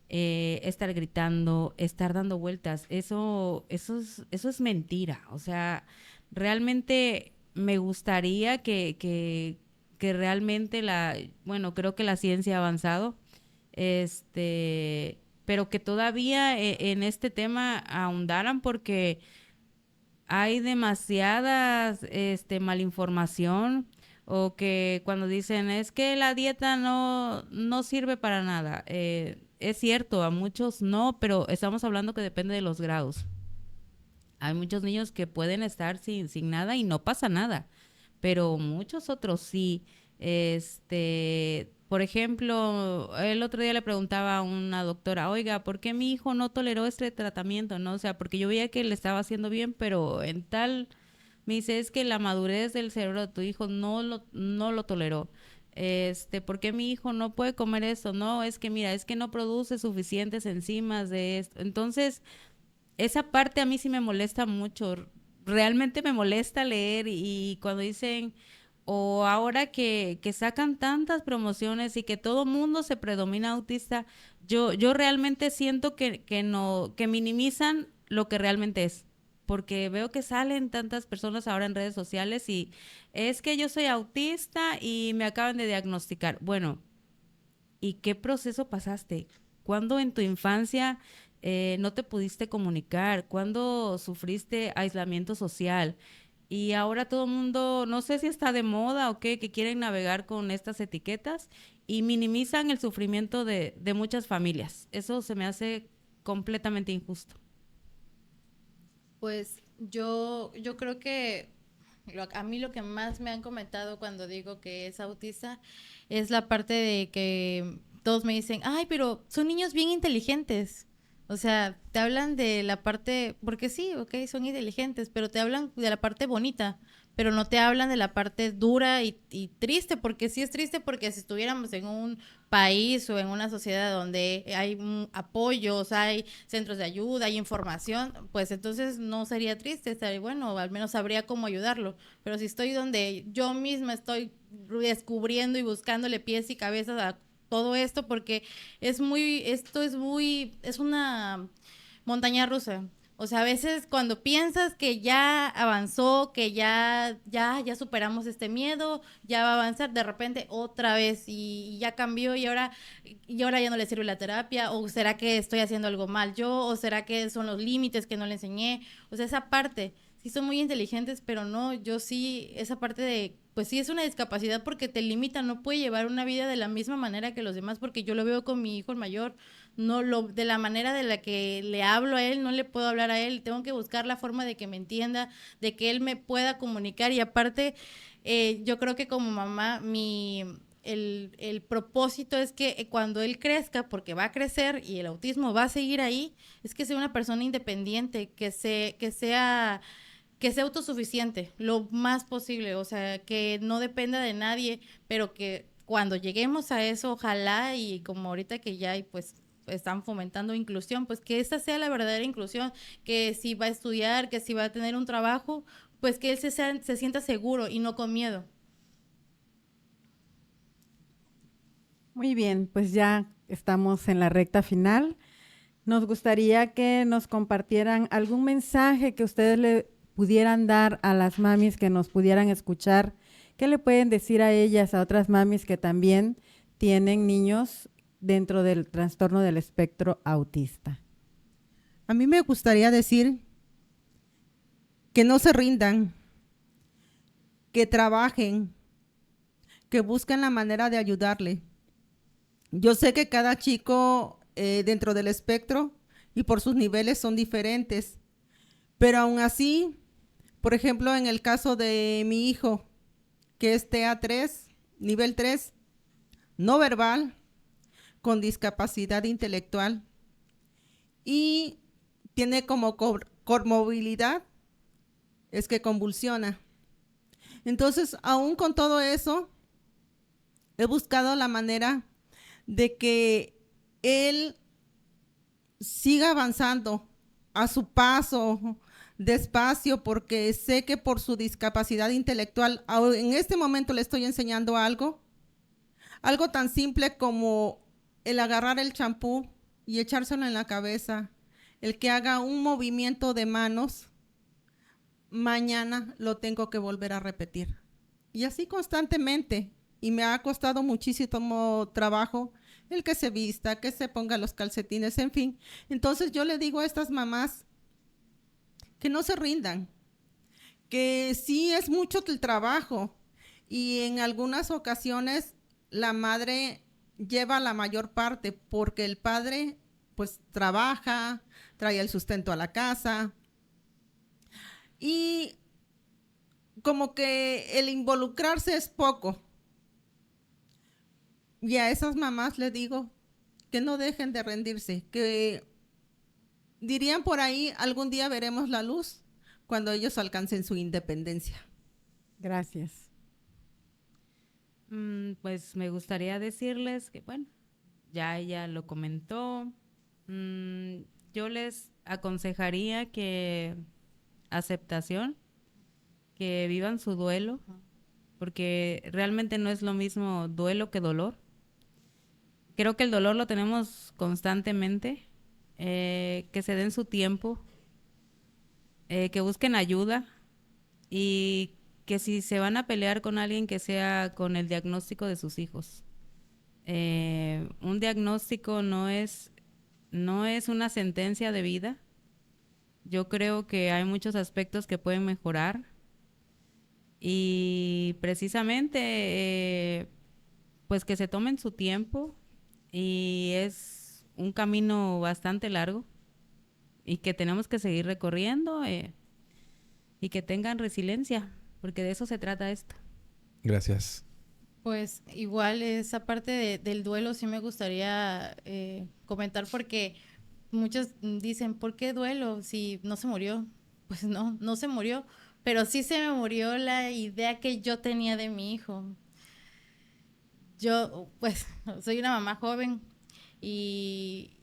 estar gritando, estar dando vueltas. Eso es mentira. O sea, realmente me gustaría que realmente bueno, creo que la ciencia ha avanzado, pero que todavía en este tema ahondaran, porque hay demasiadas malinformación, o que cuando dicen es que la dieta no sirve para nada. Es cierto, a muchos no, pero estamos hablando que depende de los grados. Hay muchos niños que pueden estar sin nada y no pasa nada, pero muchos otros sí. Por ejemplo, el otro día le preguntaba a una doctora, oiga, ¿por qué mi hijo no toleró este tratamiento? ¿No? O sea, porque yo veía que le estaba haciendo bien, pero en tal, me dice, es que la madurez del cerebro de tu hijo no lo toleró. ¿Por qué mi hijo no puede comer eso? No, es que mira, es que no produce suficientes enzimas de esto. Entonces, esa parte a mí sí me molesta mucho. Realmente me molesta leer, y cuando dicen, o ahora que sacan tantas promociones y que todo mundo se predomina autista, yo realmente siento que minimizan lo que realmente es. Porque veo que salen tantas personas ahora en redes sociales y es que yo soy autista y me acaban de diagnosticar. Bueno, ¿y qué proceso pasaste? ¿Cuándo en tu infancia no te pudiste comunicar? ¿Cuándo sufriste aislamiento social? Y ahora todo el mundo, no sé si está de moda o qué, que quieren navegar con estas etiquetas y minimizan el sufrimiento de muchas familias. Eso se me hace completamente injusto. Pues yo creo que a mí lo que más me han comentado cuando digo que es autista es la parte de que todos me dicen, ay, pero son niños bien inteligentes. O sea, te hablan de la parte, porque sí, ok, son inteligentes, pero te hablan de la parte bonita, pero no te hablan de la parte dura y triste, porque sí es triste, porque si estuviéramos en un país o en una sociedad donde hay apoyos, hay centros de ayuda, hay información, pues entonces no sería triste, estaría bueno, al menos sabría cómo ayudarlo. Pero si estoy donde yo misma estoy descubriendo y buscándole pies y cabezas a todo esto, porque es una montaña rusa. O sea, a veces cuando piensas que ya avanzó, que ya superamos este miedo, ya va a avanzar, de repente otra vez y ya cambió y ahora ya no le sirve la terapia, o será que estoy haciendo algo mal yo, o será que son los límites que no le enseñé. O sea, esa parte, sí son muy inteligentes, pero no, yo sí, esa parte de, pues sí es una discapacidad porque te limita, no puede llevar una vida de la misma manera que los demás, porque yo lo veo con mi hijo el mayor, de la manera de la que le hablo a él, no le puedo hablar a él, tengo que buscar la forma de que me entienda, de que él me pueda comunicar. Y aparte, yo creo que como mamá, el propósito es que cuando él crezca, porque va a crecer y el autismo va a seguir ahí, es que sea una persona independiente, que sea autosuficiente lo más posible, o sea, que no dependa de nadie, pero que cuando lleguemos a eso, ojalá, y como ahorita que ya hay pues están fomentando inclusión, pues que esta sea la verdadera inclusión, que si va a estudiar, que si va a tener un trabajo, pues que él se sienta seguro y no con miedo. Muy bien, pues ya estamos en la recta final. Nos gustaría que nos compartieran algún mensaje que ustedes le pudieran dar a las mamis que nos pudieran escuchar. ¿Qué le pueden decir a ellas, a otras mamis que también tienen niños dentro del trastorno del espectro autista? A mí me gustaría decir que no se rindan, que trabajen, que busquen la manera de ayudarle. Yo sé que cada chico dentro del espectro y por sus niveles son diferentes, pero aún así, por ejemplo, en el caso de mi hijo, que es TEA3, nivel 3, no verbal, con discapacidad intelectual y tiene como comorbilidad, es que convulsiona. Entonces, aún con todo eso, he buscado la manera de que él siga avanzando a su paso, despacio, porque sé que por su discapacidad intelectual, en este momento le estoy enseñando algo tan simple como el agarrar el champú y echárselo en la cabeza, el que haga un movimiento de manos, mañana lo tengo que volver a repetir. Y así constantemente. Y me ha costado muchísimo trabajo el que se vista, que se ponga los calcetines, en fin. Entonces yo le digo a estas mamás que no se rindan, que sí es mucho el trabajo y en algunas ocasiones la madre lleva la mayor parte porque el padre pues trabaja, trae el sustento a la casa y como que el involucrarse es poco. Y a esas mamás les digo que no dejen de rendirse, que dirían por ahí, algún día veremos la luz cuando ellos alcancen su independencia. Gracias. Pues me gustaría decirles que, bueno, ya ella lo comentó. Yo les aconsejaría que aceptación, que vivan su duelo, porque realmente no es lo mismo duelo que dolor. Creo que el dolor lo tenemos constantemente, que se den su tiempo, que busquen ayuda y que si se van a pelear con alguien que sea con el diagnóstico de sus hijos. Un diagnóstico no es una sentencia de vida. Yo creo que hay muchos aspectos que pueden mejorar y precisamente pues que se tomen su tiempo y es un camino bastante largo y que tenemos que seguir recorriendo y que tengan resiliencia, porque de eso se trata esto. Gracias. Pues igual esa parte del duelo sí me gustaría comentar porque muchos dicen, ¿por qué duelo si no se murió? Pues no se murió, pero sí se me murió la idea que yo tenía de mi hijo. Yo, pues, soy una mamá joven y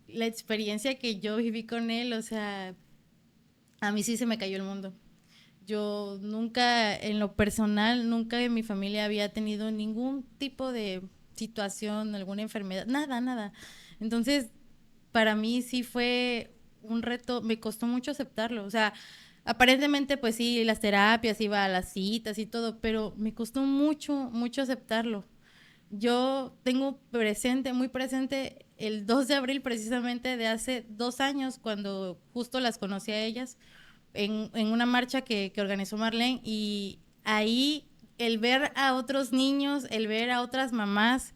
la experiencia que yo viví con él, o sea, a mí sí se me cayó el mundo. Yo nunca, en lo personal, nunca en mi familia había tenido ningún tipo de situación, alguna enfermedad, nada. Entonces, para mí sí fue un reto, me costó mucho aceptarlo. O sea, aparentemente, pues sí, las terapias, iba a las citas y todo, pero me costó mucho aceptarlo. Yo tengo muy presente, el 2 de abril precisamente de hace 2 años, cuando justo las conocí a ellas, en una marcha que organizó Marlene, y ahí el ver a otros niños, el ver a otras mamás,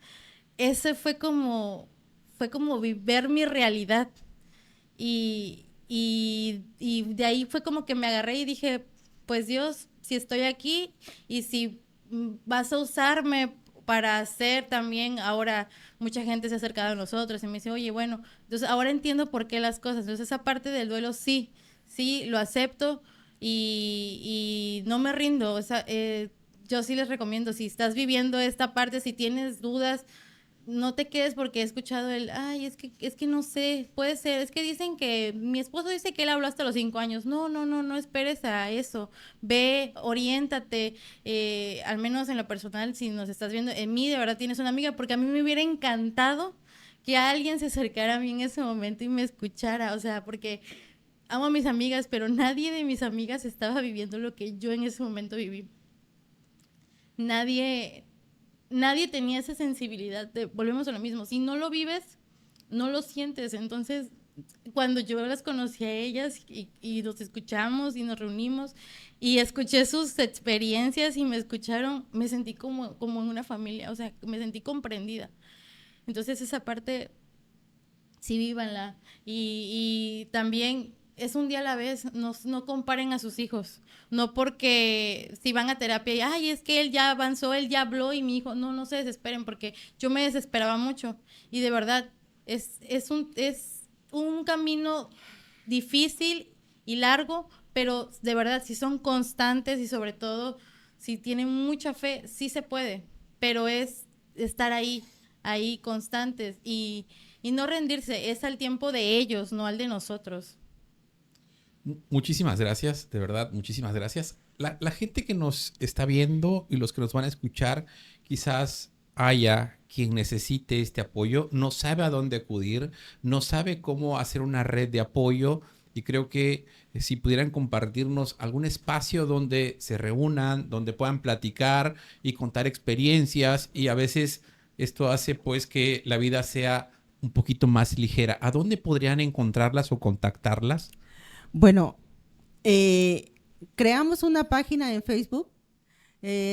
ese fue como ver mi realidad. Y de ahí fue como que me agarré y dije, pues Dios, si estoy aquí y si vas a usarme para hacer también, ahora mucha gente se ha acercado a nosotros y me dice, oye, bueno, entonces ahora entiendo por qué las cosas. Entonces esa parte del duelo sí lo acepto y no me rindo. O sea, yo sí les recomiendo, si estás viviendo esta parte, si tienes dudas, no te quedes porque he escuchado ay, es que no sé, puede ser, es que dicen que mi esposo dice que él habló hasta los 5 años. No esperes a eso. Ve, oriéntate, al menos en lo personal, si nos estás viendo, en mí de verdad tienes una amiga, porque a mí me hubiera encantado que alguien se acercara a mí en ese momento y me escuchara, o sea, porque amo a mis amigas, pero nadie de mis amigas estaba viviendo lo que yo en ese momento viví. Nadie tenía esa sensibilidad volvemos a lo mismo, si no lo vives, no lo sientes. Entonces, cuando yo las conocí a ellas y nos escuchamos y nos reunimos y escuché sus experiencias y me escucharon, me sentí como en una familia, o sea, me sentí comprendida. Entonces, esa parte, sí, vívanla. Y también es un día a la vez, no comparen a sus hijos. No porque si van a terapia y, ay, es que él ya avanzó, él ya habló y mi hijo, no se desesperen, porque yo me desesperaba mucho. Y de verdad, es un camino difícil y largo, pero de verdad, si son constantes y sobre todo, si tienen mucha fe, sí se puede. Pero es estar ahí constantes y no rendirse, es al tiempo de ellos, no al de nosotros. Muchísimas gracias, de verdad, muchísimas gracias. La gente que nos está viendo y los que nos van a escuchar, quizás haya quien necesite este apoyo, no sabe a dónde acudir, no sabe cómo hacer una red de apoyo, y creo que si pudieran compartirnos algún espacio donde se reúnan, donde puedan platicar y contar experiencias, y a veces esto hace pues que la vida sea un poquito más ligera. ¿A dónde podrían encontrarlas o contactarlas? Bueno, creamos una página en Facebook.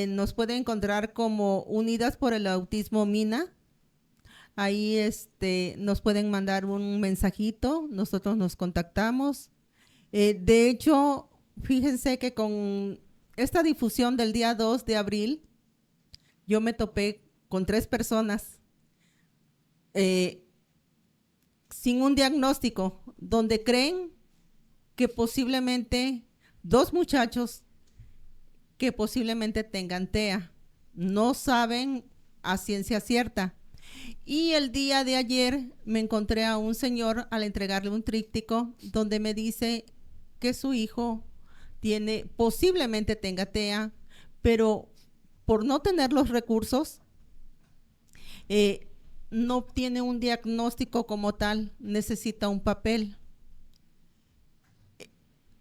Nos puede encontrar como Unidas por el Autismo Mina. Ahí nos pueden mandar un mensajito, nosotros nos contactamos. De hecho, fíjense que con esta difusión del día 2 de abril, yo me topé con 3 personas sin un diagnóstico, donde creen que posiblemente 2 muchachos que posiblemente tengan TEA, no saben a ciencia cierta. Y el día de ayer me encontré a un señor al entregarle un tríptico donde me dice que su hijo posiblemente tenga TEA, pero por no tener los recursos, no tiene un diagnóstico como tal, necesita un papel.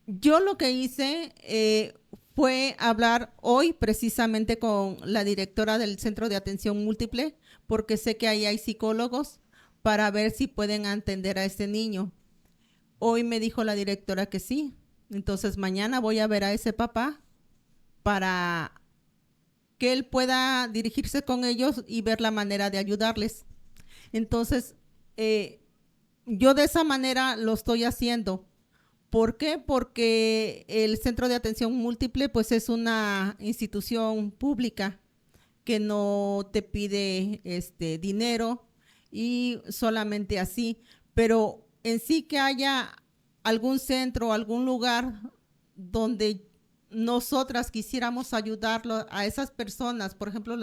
Yo lo que hice fue hablar hoy precisamente con la directora del Centro de Atención Múltiple, porque sé que ahí hay psicólogos, para ver si pueden atender a este niño. Hoy me dijo la directora que sí, entonces mañana voy a ver a ese papá para que él pueda dirigirse con ellos y ver la manera de ayudarles. Entonces, yo de esa manera lo estoy haciendo. ¿Por qué? Porque el Centro de Atención Múltiple pues es una institución pública que no te pide dinero y solamente así, pero en sí que haya algún centro, algún lugar donde nosotras quisiéramos ayudarlo a esas personas, por ejemplo,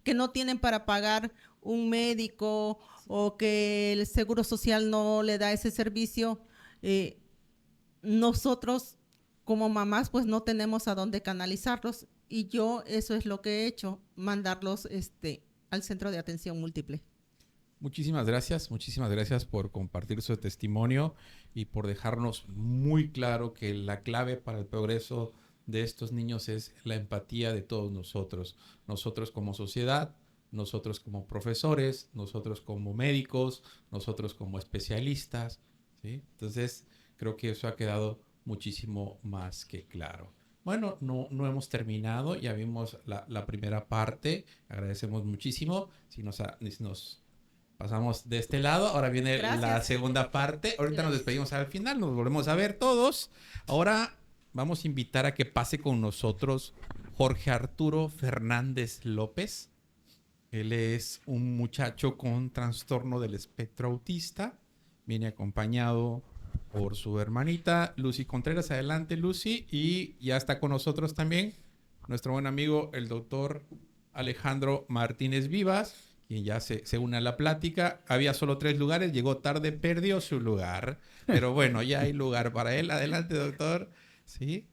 que no tienen para pagar un médico o que el Seguro Social no le da ese servicio. Nosotros como mamás pues no tenemos a dónde canalizarlos, y yo eso es lo que he hecho, mandarlos al Centro de Atención Múltiple. Muchísimas gracias por compartir su testimonio y por dejarnos muy claro que la clave para el progreso de estos niños es la empatía de todos nosotros como sociedad, nosotros como profesores, nosotros como médicos, nosotros como especialistas, ¿sí? Entonces, creo que eso ha quedado muchísimo más que claro. Bueno, no hemos terminado, ya vimos la primera parte, agradecemos muchísimo. Si nos pasamos de este lado, ahora viene la segunda parte. Ahorita nos despedimos al final, nos volvemos a ver todos. Ahora vamos a invitar a que pase con nosotros Jorge Arturo Fernández López. Él es un muchacho con trastorno del espectro autista. Viene acompañado por su hermanita Lucy Contreras. Adelante, Lucy. Y ya está con nosotros también nuestro buen amigo, el doctor Alejandro Martínez Vivas, quien ya se une a la plática. Había solo 3 lugares, llegó tarde, perdió su lugar. Pero bueno, ya hay lugar para él. Adelante, doctor. ¿Sí?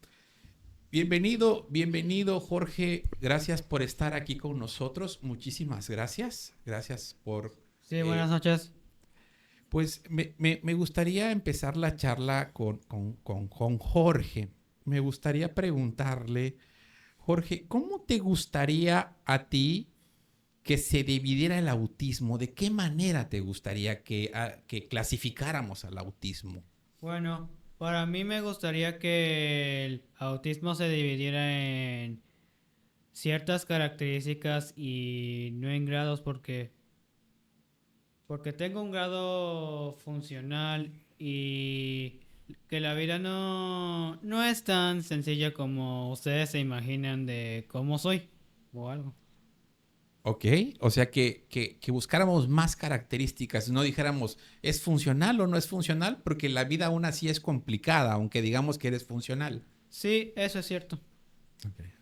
Bienvenido, bienvenido, Jorge. Gracias por estar aquí con nosotros. Muchísimas gracias. Gracias por... Sí, buenas noches. Pues me gustaría empezar la charla con Jorge. Me gustaría preguntarle, Jorge, ¿cómo te gustaría a ti que se dividiera el autismo? ¿De qué manera te gustaría que clasificáramos al autismo? Bueno, para mí me gustaría que el autismo se dividiera en ciertas características y no en grados porque tengo un grado funcional y que la vida no es tan sencilla como ustedes se imaginan de cómo soy o algo. Ok, o sea que buscáramos más características, no dijéramos es funcional o no es funcional, porque la vida aún así es complicada, aunque digamos que eres funcional. Sí, eso es cierto. Okay.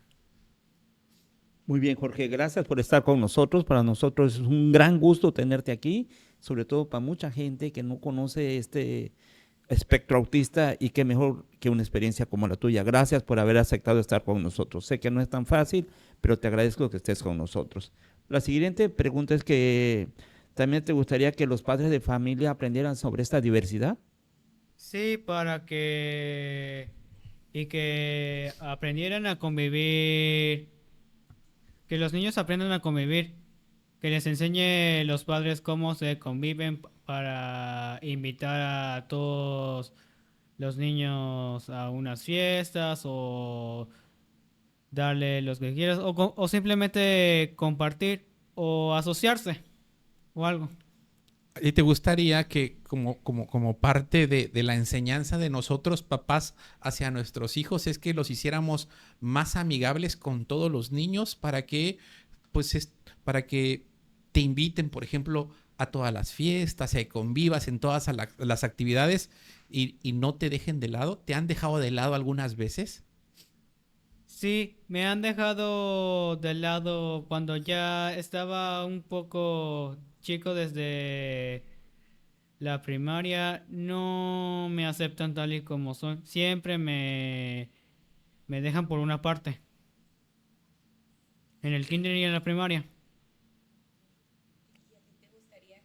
Muy bien, Jorge, gracias por estar con nosotros. Para nosotros es un gran gusto tenerte aquí, sobre todo para mucha gente que no conoce este espectro autista y qué mejor que una experiencia como la tuya. Gracias por haber aceptado estar con nosotros. Sé que no es tan fácil, pero te agradezco que estés con nosotros. La siguiente pregunta es que ¿también te gustaría que los padres de familia aprendieran sobre esta diversidad? Sí, para que aprendieran a convivir, que los niños aprendan a convivir, que les enseñe los padres cómo se conviven para invitar a todos los niños a unas fiestas o darle los que quieras o simplemente compartir o asociarse o algo. ¿Y te gustaría que como parte de la enseñanza de nosotros, papás, hacia nuestros hijos, es que los hiciéramos más amigables con todos los niños para que, para que te inviten, por ejemplo, a todas las fiestas, a que convivas en todas las actividades y no te dejen de lado? ¿Te han dejado de lado algunas veces? Sí, me han dejado de lado cuando ya estaba un poco chico desde la primaria. No me aceptan tal y como soy. Siempre me dejan por una parte. En el kinder y en la primaria. ¿Y a ti te gustaría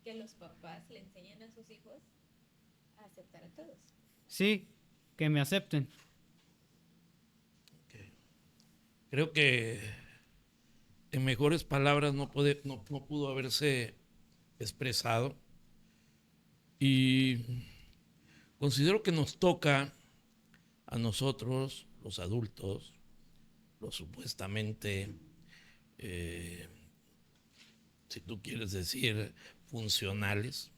que los papás le enseñen a sus hijos a aceptar a todos? Sí, que me acepten. Creo que en mejores palabras no pudo haberse expresado. Y considero que nos toca a nosotros, los adultos, los supuestamente, si tú quieres decir, funcionales,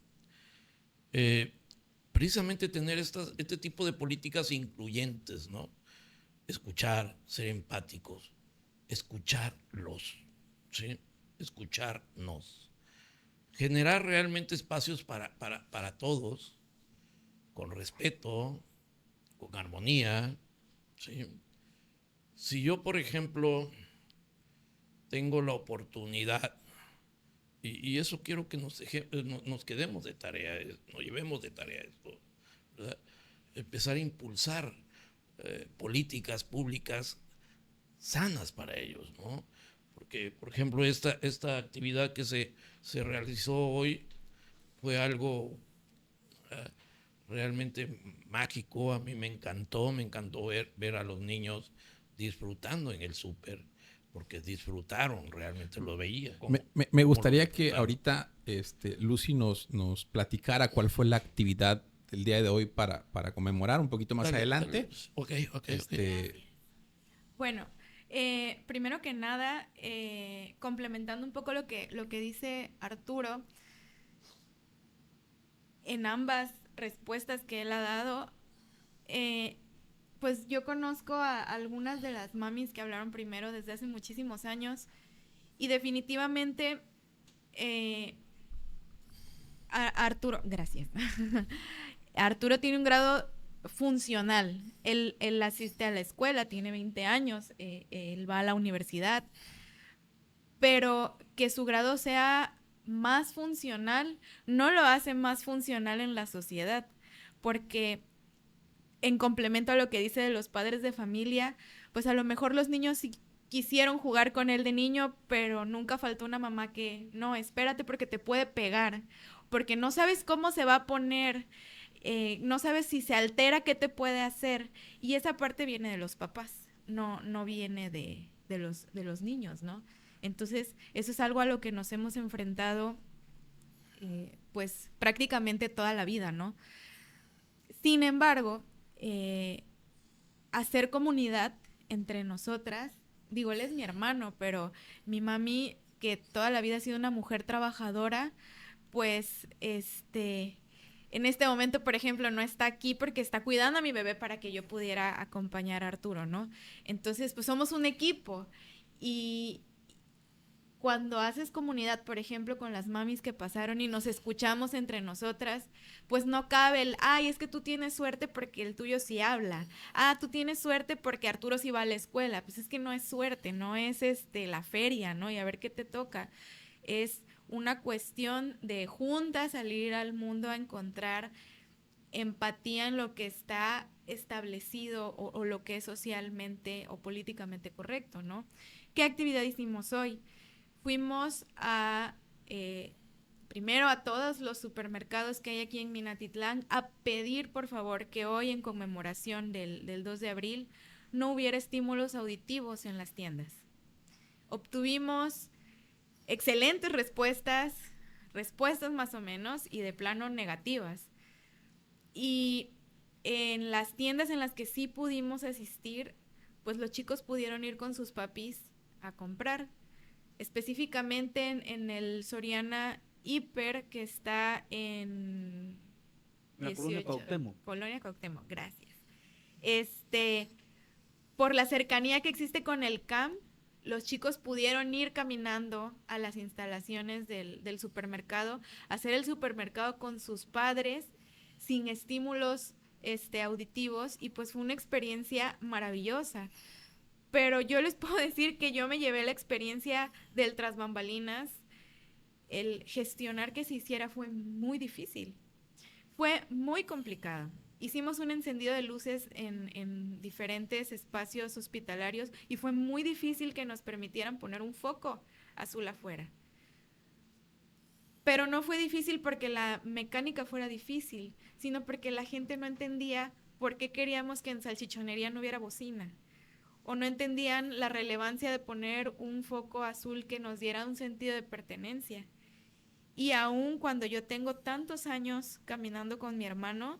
precisamente tener este tipo de políticas incluyentes, ¿no? Escuchar, ser empáticos, escucharlos, ¿sí? Escucharnos. Generar realmente espacios para todos, con respeto, con armonía, ¿sí? Si yo, por ejemplo, tengo la oportunidad, y eso quiero que nos quedemos de tarea, nos llevemos de tarea esto, ¿verdad? Empezar a impulsar políticas públicas sanas para ellos, ¿no? Porque, por ejemplo, esta actividad que se realizó hoy fue algo realmente mágico. A mí me encantó ver a los niños disfrutando en el súper, porque disfrutaron, realmente lo veía. Me gustaría que ahorita Lucy nos platicara cuál fue la actividad el día de hoy para conmemorar un poquito más adelante. Okay. Bueno, primero que nada, complementando un poco lo que dice Arturo, en ambas respuestas que él ha dado, pues yo conozco a algunas de las mamis que hablaron primero desde hace muchísimos años y definitivamente Arturo, gracias. Arturo tiene un grado funcional. Él asiste a la escuela, tiene 20 años, él va a la universidad, pero que su grado sea más funcional, no lo hace más funcional en la sociedad, porque en complemento a lo que dice de los padres de familia, pues a lo mejor los niños sí quisieron jugar con él de niño, pero nunca faltó una mamá que, no, espérate porque te puede pegar, porque no sabes cómo se va a poner, no sabes si se altera, qué te puede hacer, y esa parte viene de los papás, no viene de los niños, ¿no? Entonces, eso es algo a lo que nos hemos enfrentado, pues, prácticamente toda la vida, ¿no? Sin embargo, hacer comunidad entre nosotras, digo, él es mi hermano, pero mi mami, que toda la vida ha sido una mujer trabajadora, pues, en este momento, por ejemplo, no está aquí porque está cuidando a mi bebé para que yo pudiera acompañar a Arturo, ¿no? Entonces, pues somos un equipo, y cuando haces comunidad, por ejemplo, con las mamis que pasaron y nos escuchamos entre nosotras, pues no cabe el, ay, es que tú tienes suerte porque el tuyo sí habla. Ah, tú tienes suerte porque Arturo sí va a la escuela. Pues es que no es suerte, no es la feria, ¿no? Y a ver qué te toca. Es una cuestión de juntas salir al mundo a encontrar empatía en lo que está establecido o lo que es socialmente o políticamente correcto, ¿no? ¿Qué actividad hicimos hoy? Fuimos primero a todos los supermercados que hay aquí en Minatitlán a pedir, por favor, que hoy en conmemoración del 2 de abril no hubiera estímulos auditivos en las tiendas. Obtuvimos excelentes respuestas más o menos, y de plano negativas. Y en las tiendas en las que sí pudimos asistir, pues los chicos pudieron ir con sus papis a comprar. Específicamente en el Soriana Hiper, que está en la Colonia Cuauhtémoc. Colonia Cuauhtémoc, gracias. Por la cercanía que existe con el CAM, los chicos pudieron ir caminando a las instalaciones del supermercado, hacer el supermercado con sus padres, sin estímulos auditivos, y pues fue una experiencia maravillosa. Pero yo les puedo decir que yo me llevé la experiencia del tras bambalinas. El gestionar que se hiciera fue muy difícil. Fue muy complicado. Hicimos un encendido de luces en diferentes espacios hospitalarios y fue muy difícil que nos permitieran poner un foco azul afuera. Pero no fue difícil porque la mecánica fuera difícil, sino porque la gente no entendía por qué queríamos que en salchichonería no hubiera bocina. O no entendían la relevancia de poner un foco azul que nos diera un sentido de pertenencia. Y aún cuando yo tengo tantos años caminando con mi hermano,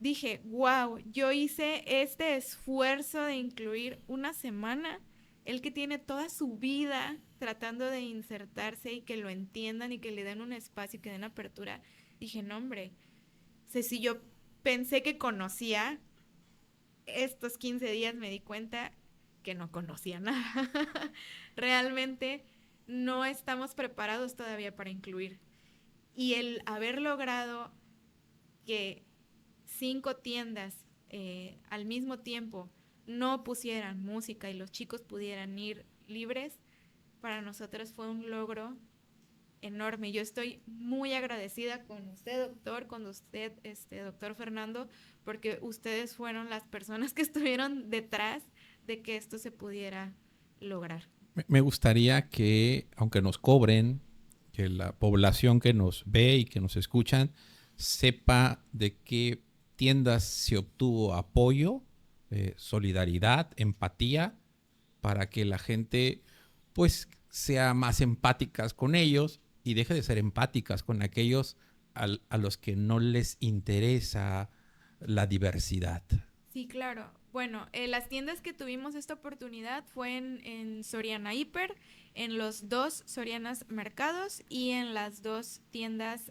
dije, wow, yo hice este esfuerzo de incluir una semana, él que tiene toda su vida tratando de insertarse y que lo entiendan y que le den un espacio y que den apertura. Dije, no, hombre, si yo pensé que conocía, estos 15 días me di cuenta que no conocía nada. Realmente no estamos preparados todavía para incluir. Y el haber logrado que 5 tiendas al mismo tiempo no pusieran música y los chicos pudieran ir libres, para nosotros fue un logro enorme. Yo estoy muy agradecida con usted, doctor, con usted, doctor Fernando, porque ustedes fueron las personas que estuvieron detrás de que esto se pudiera lograr. Me gustaría que, aunque nos cobren, que la población que nos ve y que nos escuchan sepa de qué tiendas se obtuvo apoyo, solidaridad, empatía, para que la gente pues sea más empáticas con ellos y deje de ser empáticas con aquellos a los que no les interesa la diversidad. Sí, claro. Bueno, las tiendas que tuvimos esta oportunidad fue en Soriana Hiper, en los 2 Sorianas Mercados y en las 2 tiendas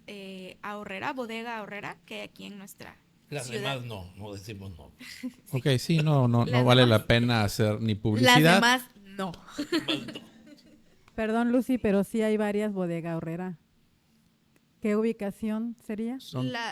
Ahorrera, Bodega Ahorrera, que hay aquí en nuestra Las ciudad. demás no decimos no. Sí. Ok, sí, no vale la pena hacer ni publicidad. Las demás no. Perdón, Lucy, pero sí hay varias Bodega Ahorrera. ¿Qué ubicación sería?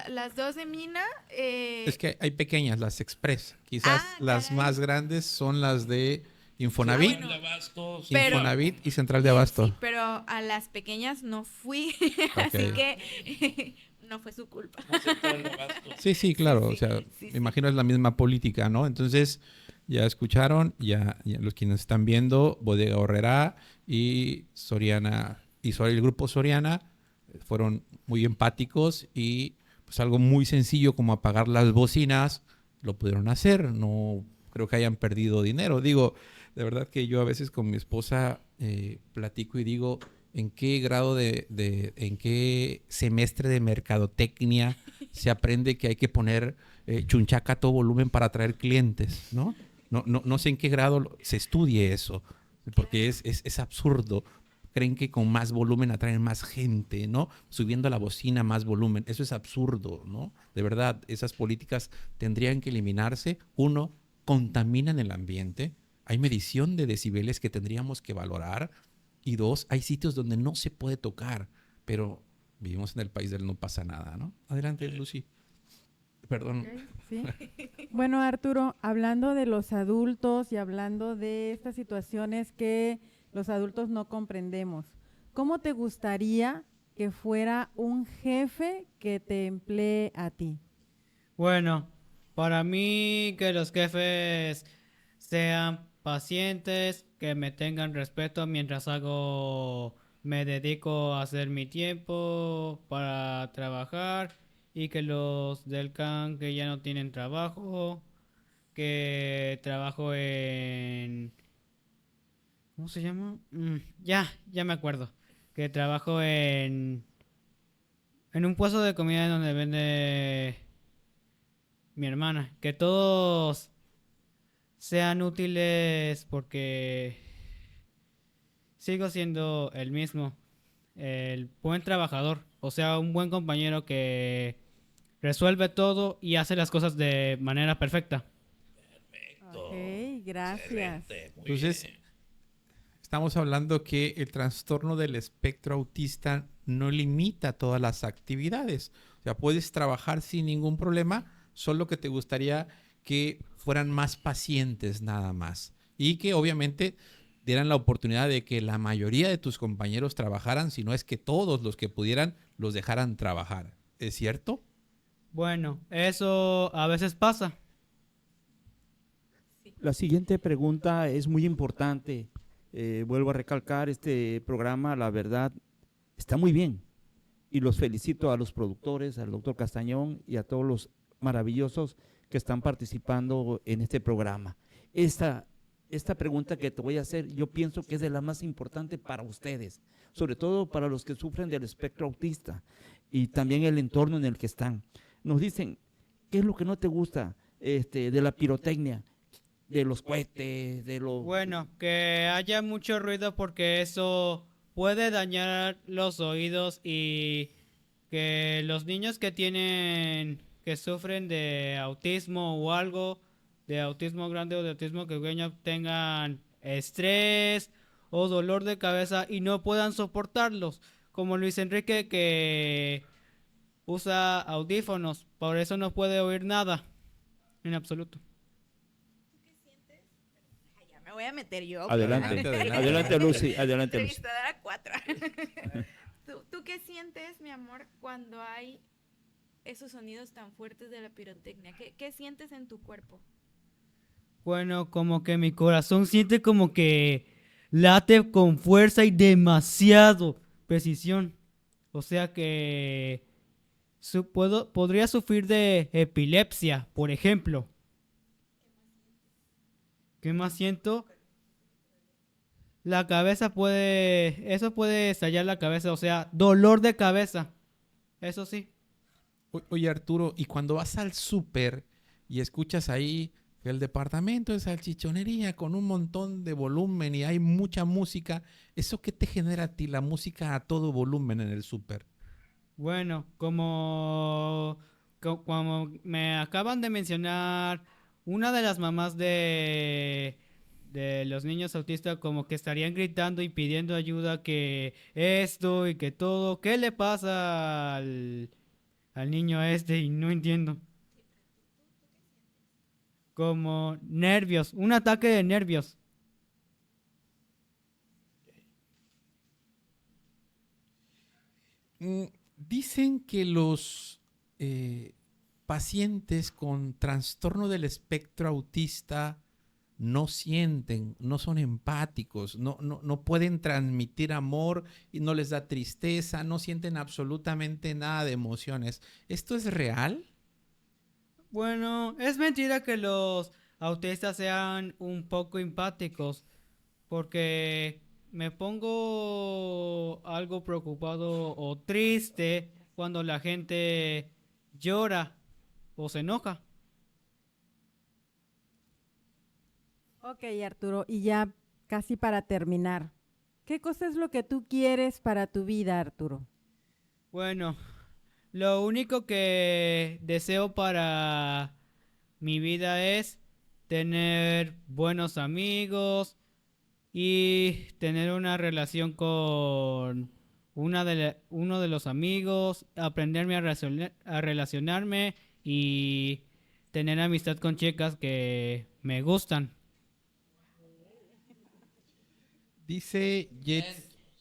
Las 2 de Mina. Es que hay pequeñas, las Express. Quizás las caray. más grandes son las de Infonavit, bueno, De abastos. pero- Infonavit y Central de Abasto. Sí, pero a las pequeñas no fui, así Ok. que no fue su culpa. No Central de abastos. Sí, claro. O sea, me imagino es la misma política, ¿no? Entonces, ya escucharon, ya los que nos están viendo, Bodega Aurrerá y Soriana, el grupo Soriana fueron muy empáticos y pues algo muy sencillo como apagar las bocinas, lo pudieron hacer. No creo que hayan perdido dinero. Digo, de verdad que yo a veces con mi esposa platico y digo, ¿en qué grado en qué semestre de mercadotecnia se aprende que hay que poner chunchaca a todo volumen para atraer clientes, ¿no? No sé en qué grado se estudie eso, porque es absurdo. Creen que con más volumen atraen más gente, ¿no? Subiendo la bocina más volumen. Eso es absurdo, ¿no? De verdad, esas políticas tendrían que eliminarse. Uno, contaminan el ambiente. Hay medición de decibeles que tendríamos que valorar. Y dos, hay sitios donde no se puede tocar, pero vivimos en el país del no pasa nada, ¿no? Adelante, Lucy. Perdón. Sí. Bueno, Arturo, hablando de los adultos y hablando de estas situaciones que los adultos no comprendemos, ¿cómo te gustaría que fuera un jefe que te emplee a ti? Bueno, para mí que los jefes sean pacientes, que me tengan respeto mientras me dedico a hacer mi tiempo para trabajar y que los del CAN que ya no tienen trabajo, que trabajo en... ¿Cómo se llama? Ya me acuerdo. Que trabajo en un puesto de comida donde vende mi hermana. Que todos sean útiles porque sigo siendo el mismo. El buen trabajador. O sea, un buen compañero que resuelve todo y hace las cosas de manera perfecta. Ok, gracias. Excelente, muy Entonces, bien. estamos hablando que el trastorno del espectro autista no limita todas las actividades. O sea, puedes trabajar sin ningún problema, solo que te gustaría que fueran más pacientes nada más. Y que obviamente dieran la oportunidad de que la mayoría de tus compañeros trabajaran, si no es que todos los que pudieran los dejaran trabajar. ¿Es cierto? Bueno, eso a veces pasa. La siguiente pregunta es muy importante. Vuelvo a recalcar, este programa, la verdad, está muy bien. Y los felicito a los productores, al doctor Castañón y a todos los maravillosos que están participando en este programa. Esta pregunta que te voy a hacer, yo pienso que es de la más importante para ustedes, sobre todo para los que sufren del espectro autista y también el entorno en el que están. Nos dicen, ¿qué es lo que no te gusta de la pirotecnia? De los cohetes, de los... Bueno, que haya mucho ruido porque eso puede dañar los oídos y que los niños que sufren de autismo o algo, de autismo grande o de autismo pequeño, tengan estrés o dolor de cabeza y no puedan soportarlos, como Luis Enrique que usa audífonos, por eso no puede oír nada en absoluto. Ya me voy a meter yo. Adelante, Adelante. adelante Lucy, adelante Lucy. Entrevistadora 4. ¿Tú qué sientes, mi amor, cuando hay esos sonidos tan fuertes de la pirotecnia? ¿Qué sientes en tu cuerpo? Bueno, como que mi corazón siente como que late con fuerza y demasiado precisión. O sea que podría sufrir de epilepsia, por ejemplo. ¿Qué más siento? La cabeza eso puede estallar la cabeza, o sea, dolor de cabeza. Eso sí. Oye, Arturo, y cuando vas al súper y escuchas ahí el departamento de salchichonería con un montón de volumen y hay mucha música, ¿eso qué te genera a ti, la música a todo volumen en el súper? Bueno, como me acaban de mencionar, una de las mamás de los niños autistas como que estarían gritando y pidiendo ayuda que esto y que todo. ¿Qué le pasa al niño y no entiendo? Como nervios, un ataque de nervios. Dicen que los pacientes con trastorno del espectro autista no sienten, no son empáticos, no pueden transmitir amor y no les da tristeza, no sienten absolutamente nada de emociones. ¿Esto es real? Bueno, es mentira que los autistas sean un poco empáticos, porque me pongo algo preocupado o triste cuando la gente llora o se enoja. Ok, Arturo, y ya casi para terminar, ¿qué cosa es lo que tú quieres para tu vida, Arturo? Bueno, lo único que deseo para mi vida es tener buenos amigos y tener una relación con uno de los amigos, aprenderme a relacionarme y tener amistad con chicas que me gustan. Dice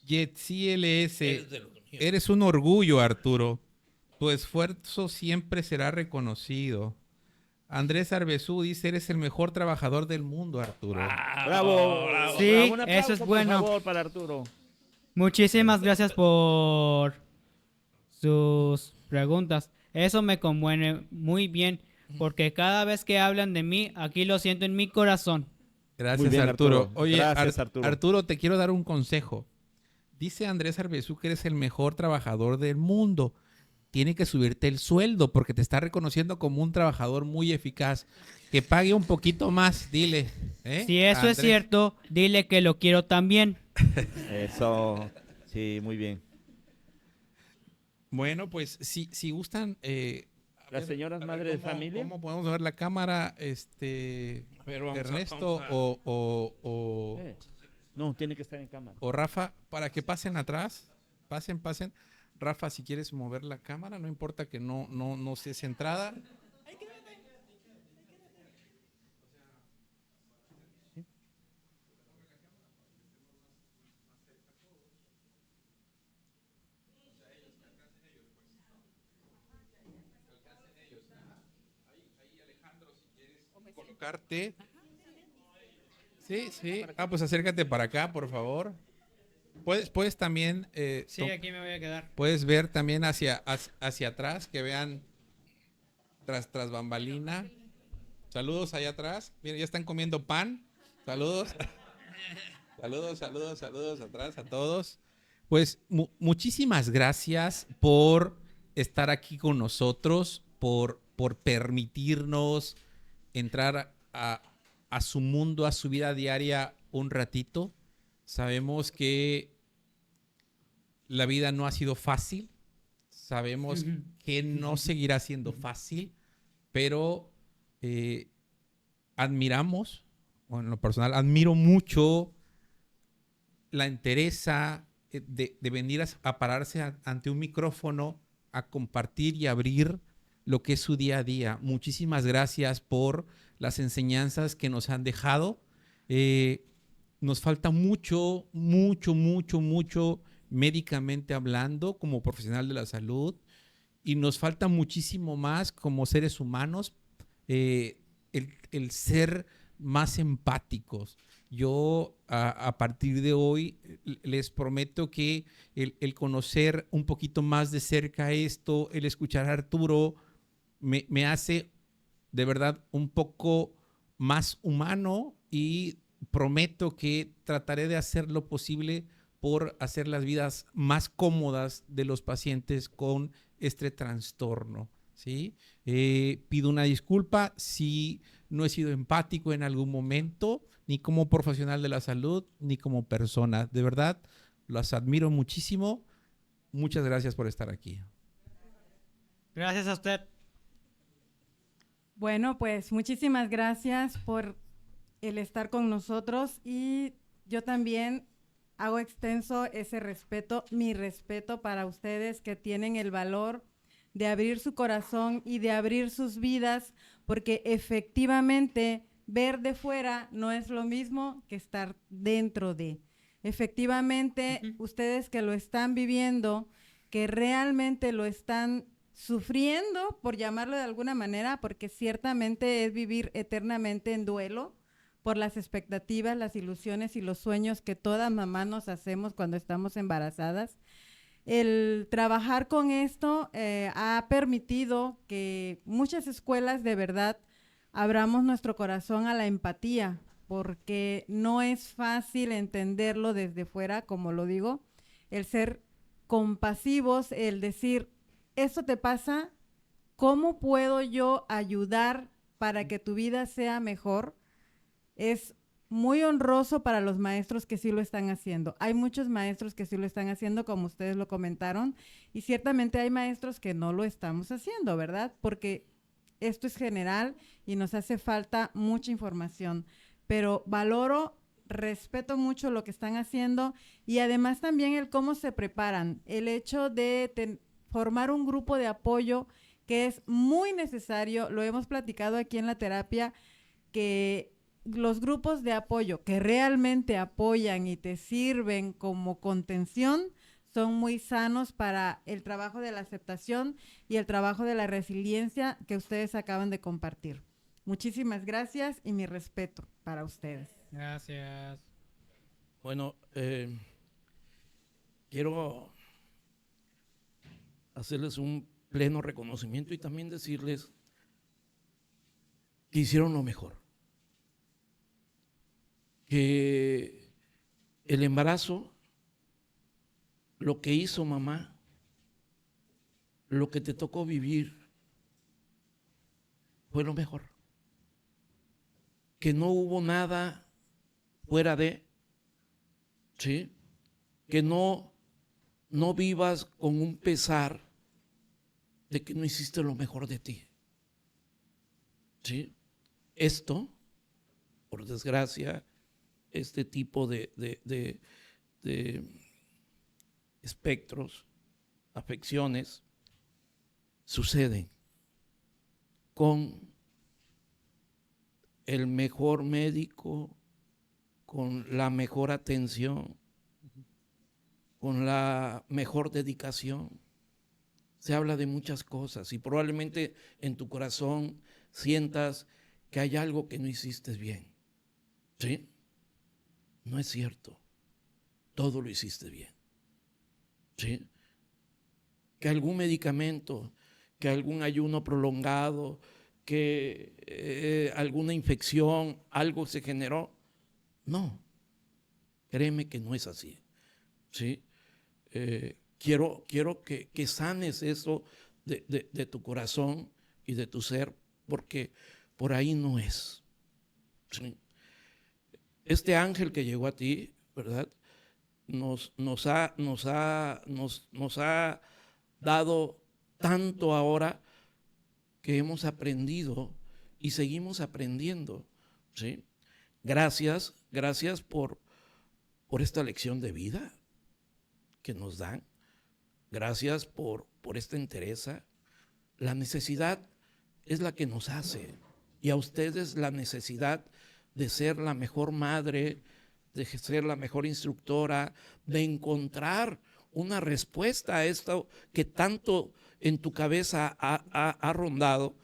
Jetsi LS, Eres de los míos. eres un orgullo, Arturo. Tu esfuerzo siempre será reconocido. Andrés Arbezú dice, eres el mejor trabajador del mundo, Arturo. ¡Bravo! Sí, bravo. Un aplauso, eso es por bueno. favor, para Arturo. Muchísimas gracias por sus preguntas. Eso me conmueve muy bien, porque cada vez que hablan de mí, aquí lo siento en mi corazón. Gracias, Muy bien, Arturo. Arturo. Oye, Gracias, Arturo. Arturo, te quiero dar un consejo. Dice Andrés Arbezú que eres el mejor trabajador del mundo. Tiene que subirte el sueldo porque te está reconociendo como un trabajador muy eficaz. Que pague un poquito más, dile. Si eso Andrés. es cierto, dile que lo quiero también. Eso. Sí, muy bien. Bueno, pues si gustan... Las señoras madres de familia. ¿Cómo podemos ver la cámara, Pero vamos a- Ernesto vamos a- o No, tiene que estar en cámara. o Rafa, para que pasen atrás? Pasen. Rafa, si quieres mover la cámara, no importa que no sea centrada. Colocarte. Sí. Ah, pues acércate para acá, por favor. Puedes también Sí, aquí me voy a quedar. puedes ver también hacia atrás, que vean tras bambalina. Saludos allá atrás. Miren, ya están comiendo pan. Saludos. Saludos atrás a todos. Pues muchísimas gracias por estar aquí con nosotros, por permitirnos entrar a su mundo, a su vida diaria un ratito. Sabemos que la vida no ha sido fácil, sabemos que no seguirá siendo fácil, pero admiramos, o en lo personal, admiro mucho la entereza de venir a pararse ante un micrófono, a compartir y abrir lo que es su día a día. Muchísimas gracias por las enseñanzas que nos han dejado. Nos falta mucho médicamente hablando como profesional de la salud y nos falta muchísimo más como seres humanos, el ser más empáticos. Yo a partir de hoy les prometo que el conocer un poquito más de cerca esto, el escuchar a Arturo, me hace de verdad un poco más humano y prometo que trataré de hacer lo posible por hacer las vidas más cómodas de los pacientes con este trastorno, ¿sí? Pido una disculpa si no he sido empático en algún momento, ni como profesional de la salud, ni como persona. De verdad, los admiro muchísimo. Muchas gracias por estar aquí. Gracias a usted. Bueno, pues muchísimas gracias por el estar con nosotros y yo también hago extenso ese respeto, mi respeto para ustedes que tienen el valor de abrir su corazón y de abrir sus vidas, porque efectivamente ver de fuera no es lo mismo que estar dentro de. Efectivamente, ustedes que lo están viviendo que realmente lo están sufriendo, por llamarlo de alguna manera, porque ciertamente es vivir eternamente en duelo por las expectativas, las ilusiones y los sueños que toda mamá nos hacemos cuando estamos embarazadas. El trabajar con esto ha permitido que muchas escuelas de verdad abramos nuestro corazón a la empatía, porque no es fácil entenderlo desde fuera, como lo digo, el ser compasivos, el decir, esto te pasa, ¿cómo puedo yo ayudar para que tu vida sea mejor? Es muy honroso para los maestros que sí lo están haciendo. Hay muchos maestros que sí lo están haciendo, como ustedes lo comentaron, y ciertamente hay maestros que no lo estamos haciendo, ¿verdad? Porque esto es general y nos hace falta mucha información. Pero valoro, respeto mucho lo que están haciendo y además también el cómo se preparan. El hecho de formar un grupo de apoyo que es muy necesario, lo hemos platicado aquí en la terapia, que los grupos de apoyo que realmente apoyan y te sirven como contención son muy sanos para el trabajo de la aceptación y el trabajo de la resiliencia que ustedes acaban de compartir. Muchísimas gracias y mi respeto para ustedes. Gracias. Bueno, quiero hacerles un pleno reconocimiento y también decirles que hicieron lo mejor. Que el embarazo, lo que hizo mamá, lo que te tocó vivir, fue lo mejor. Que no hubo nada fuera de, ¿sí? Que no vivas con un pesar de que no hiciste lo mejor de ti. ¿Sí? Esto, por desgracia, este tipo de espectros, afecciones, suceden con el mejor médico, con la mejor atención, con la mejor dedicación. Se habla de muchas cosas y probablemente en tu corazón sientas que hay algo que no hiciste bien. ¿Sí? No es cierto. Todo lo hiciste bien. ¿Sí? Que algún medicamento, que algún ayuno prolongado, que alguna infección, algo se generó. No. Créeme que no es así. ¿Sí? Quiero que sanes eso de tu corazón y de tu ser, porque por ahí no es. ¿Sí? Este ángel que llegó a ti, ¿verdad? Nos ha dado tanto ahora que hemos aprendido y seguimos aprendiendo. ¿Sí? Gracias por esta lección de vida que nos dan. Gracias por esta entereza. La necesidad es la que nos hace, y a ustedes la necesidad de ser la mejor madre, de ser la mejor instructora, de encontrar una respuesta a esto que tanto en tu cabeza ha rondado,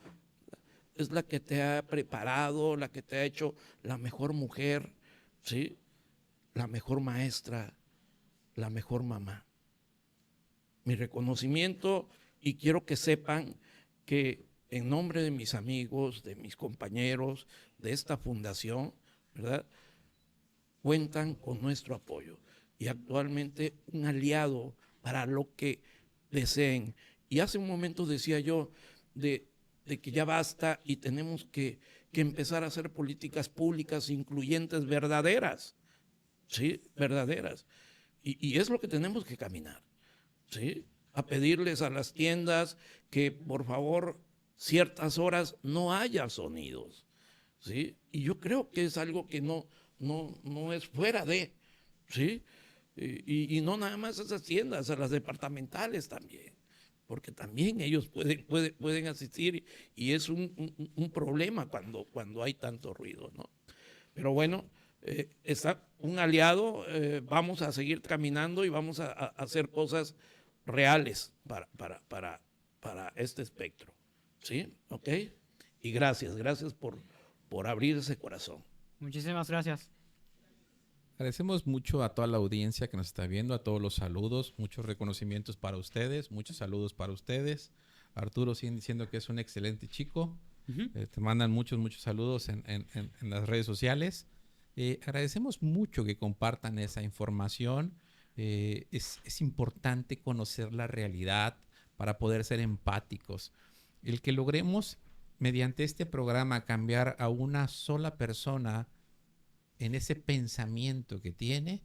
es la que te ha preparado, la que te ha hecho la mejor mujer, ¿sí? La mejor maestra, la mejor mamá. Mi reconocimiento, y quiero que sepan que en nombre de mis amigos, de mis compañeros, de esta fundación, ¿verdad?, cuentan con nuestro apoyo y actualmente un aliado para lo que deseen. Y hace un momento decía yo de que ya basta y tenemos que empezar a hacer políticas públicas incluyentes verdaderas, ¿sí? Verdaderas. Y es lo que tenemos que caminar, ¿sí? A pedirles a las tiendas que por favor ciertas horas no haya sonidos, ¿sí? Y yo creo que es algo que no es fuera de, ¿sí? Y no nada más a esas tiendas, a las departamentales también, porque también ellos pueden asistir y es un problema cuando hay tanto ruido, ¿no? Pero bueno, está un aliado, vamos a seguir caminando y vamos a hacer cosas reales para este espectro. ¿Sí? ¿Ok? Y gracias por abrir ese corazón. Muchísimas gracias. Agradecemos mucho a toda la audiencia que nos está viendo, a todos los saludos, muchos reconocimientos para ustedes, muchos saludos para ustedes. Arturo, siguen diciendo que es un excelente chico. Te mandan muchos saludos en las redes sociales. Agradecemos mucho que compartan esa información. Es importante conocer la realidad para poder ser empáticos. El que logremos mediante este programa cambiar a una sola persona en ese pensamiento que tiene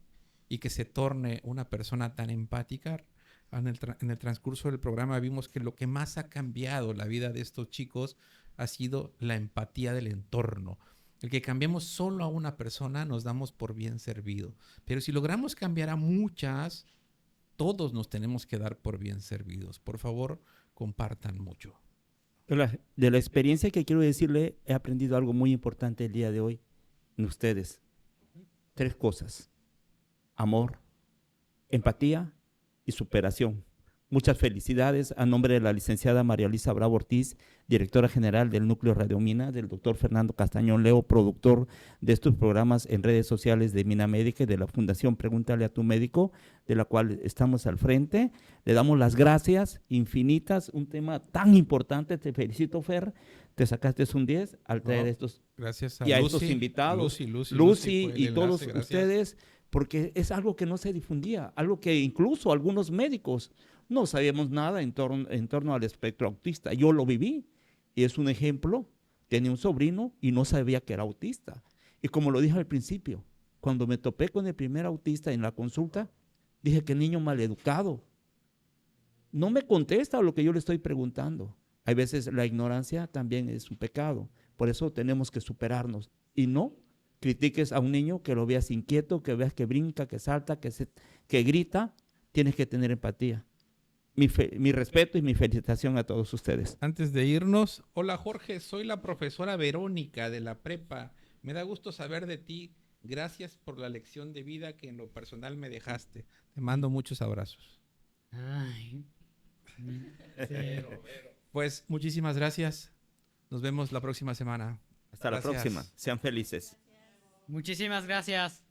y que se torne una persona tan empática. En el transcurso del programa vimos que lo que más ha cambiado la vida de estos chicos ha sido la empatía del entorno. El que cambiemos solo a una persona nos damos por bien servido. Pero si logramos cambiar a muchas, todos nos tenemos que dar por bien servidos. Por favor, compartan mucho. De la experiencia que quiero decirle, he aprendido algo muy importante el día de hoy en ustedes. 3 cosas: amor, empatía y superación. Muchas felicidades a nombre de la licenciada María Luisa Bravo Ortiz, directora general del Núcleo Radio Mina, del doctor Fernando Castañón Leo, productor de estos programas en redes sociales de Mina Médica y de la Fundación Pregúntale a tu Médico, de la cual estamos al frente. Le damos las gracias infinitas, un tema tan importante. Te felicito, Fer, te sacaste un 10 al traer estos gracias y a Lucy, estos invitados, Lucy y todos ustedes, porque es algo que no se difundía, algo que incluso algunos médicos no sabíamos nada en torno al espectro autista. Yo lo viví y es un ejemplo. Tenía un sobrino y no sabía que era autista. Y como lo dije al principio, cuando me topé con el primer autista en la consulta, dije que niño maleducado. No me contesta lo que yo le estoy preguntando. Hay veces la ignorancia también es un pecado. Por eso tenemos que superarnos. Y no critiques a un niño que lo veas inquieto, que veas que brinca, que salta, que grita. Tienes que tener empatía. Mi respeto y mi felicitación a todos ustedes. Antes de irnos, hola Jorge, soy la profesora Verónica de la prepa. Me da gusto saber de ti. Gracias por la lección de vida que en lo personal me dejaste. Te mando muchos abrazos. Ay. Pues muchísimas gracias. Nos vemos la próxima semana. Hasta la próxima. Sean felices. Muchísimas gracias.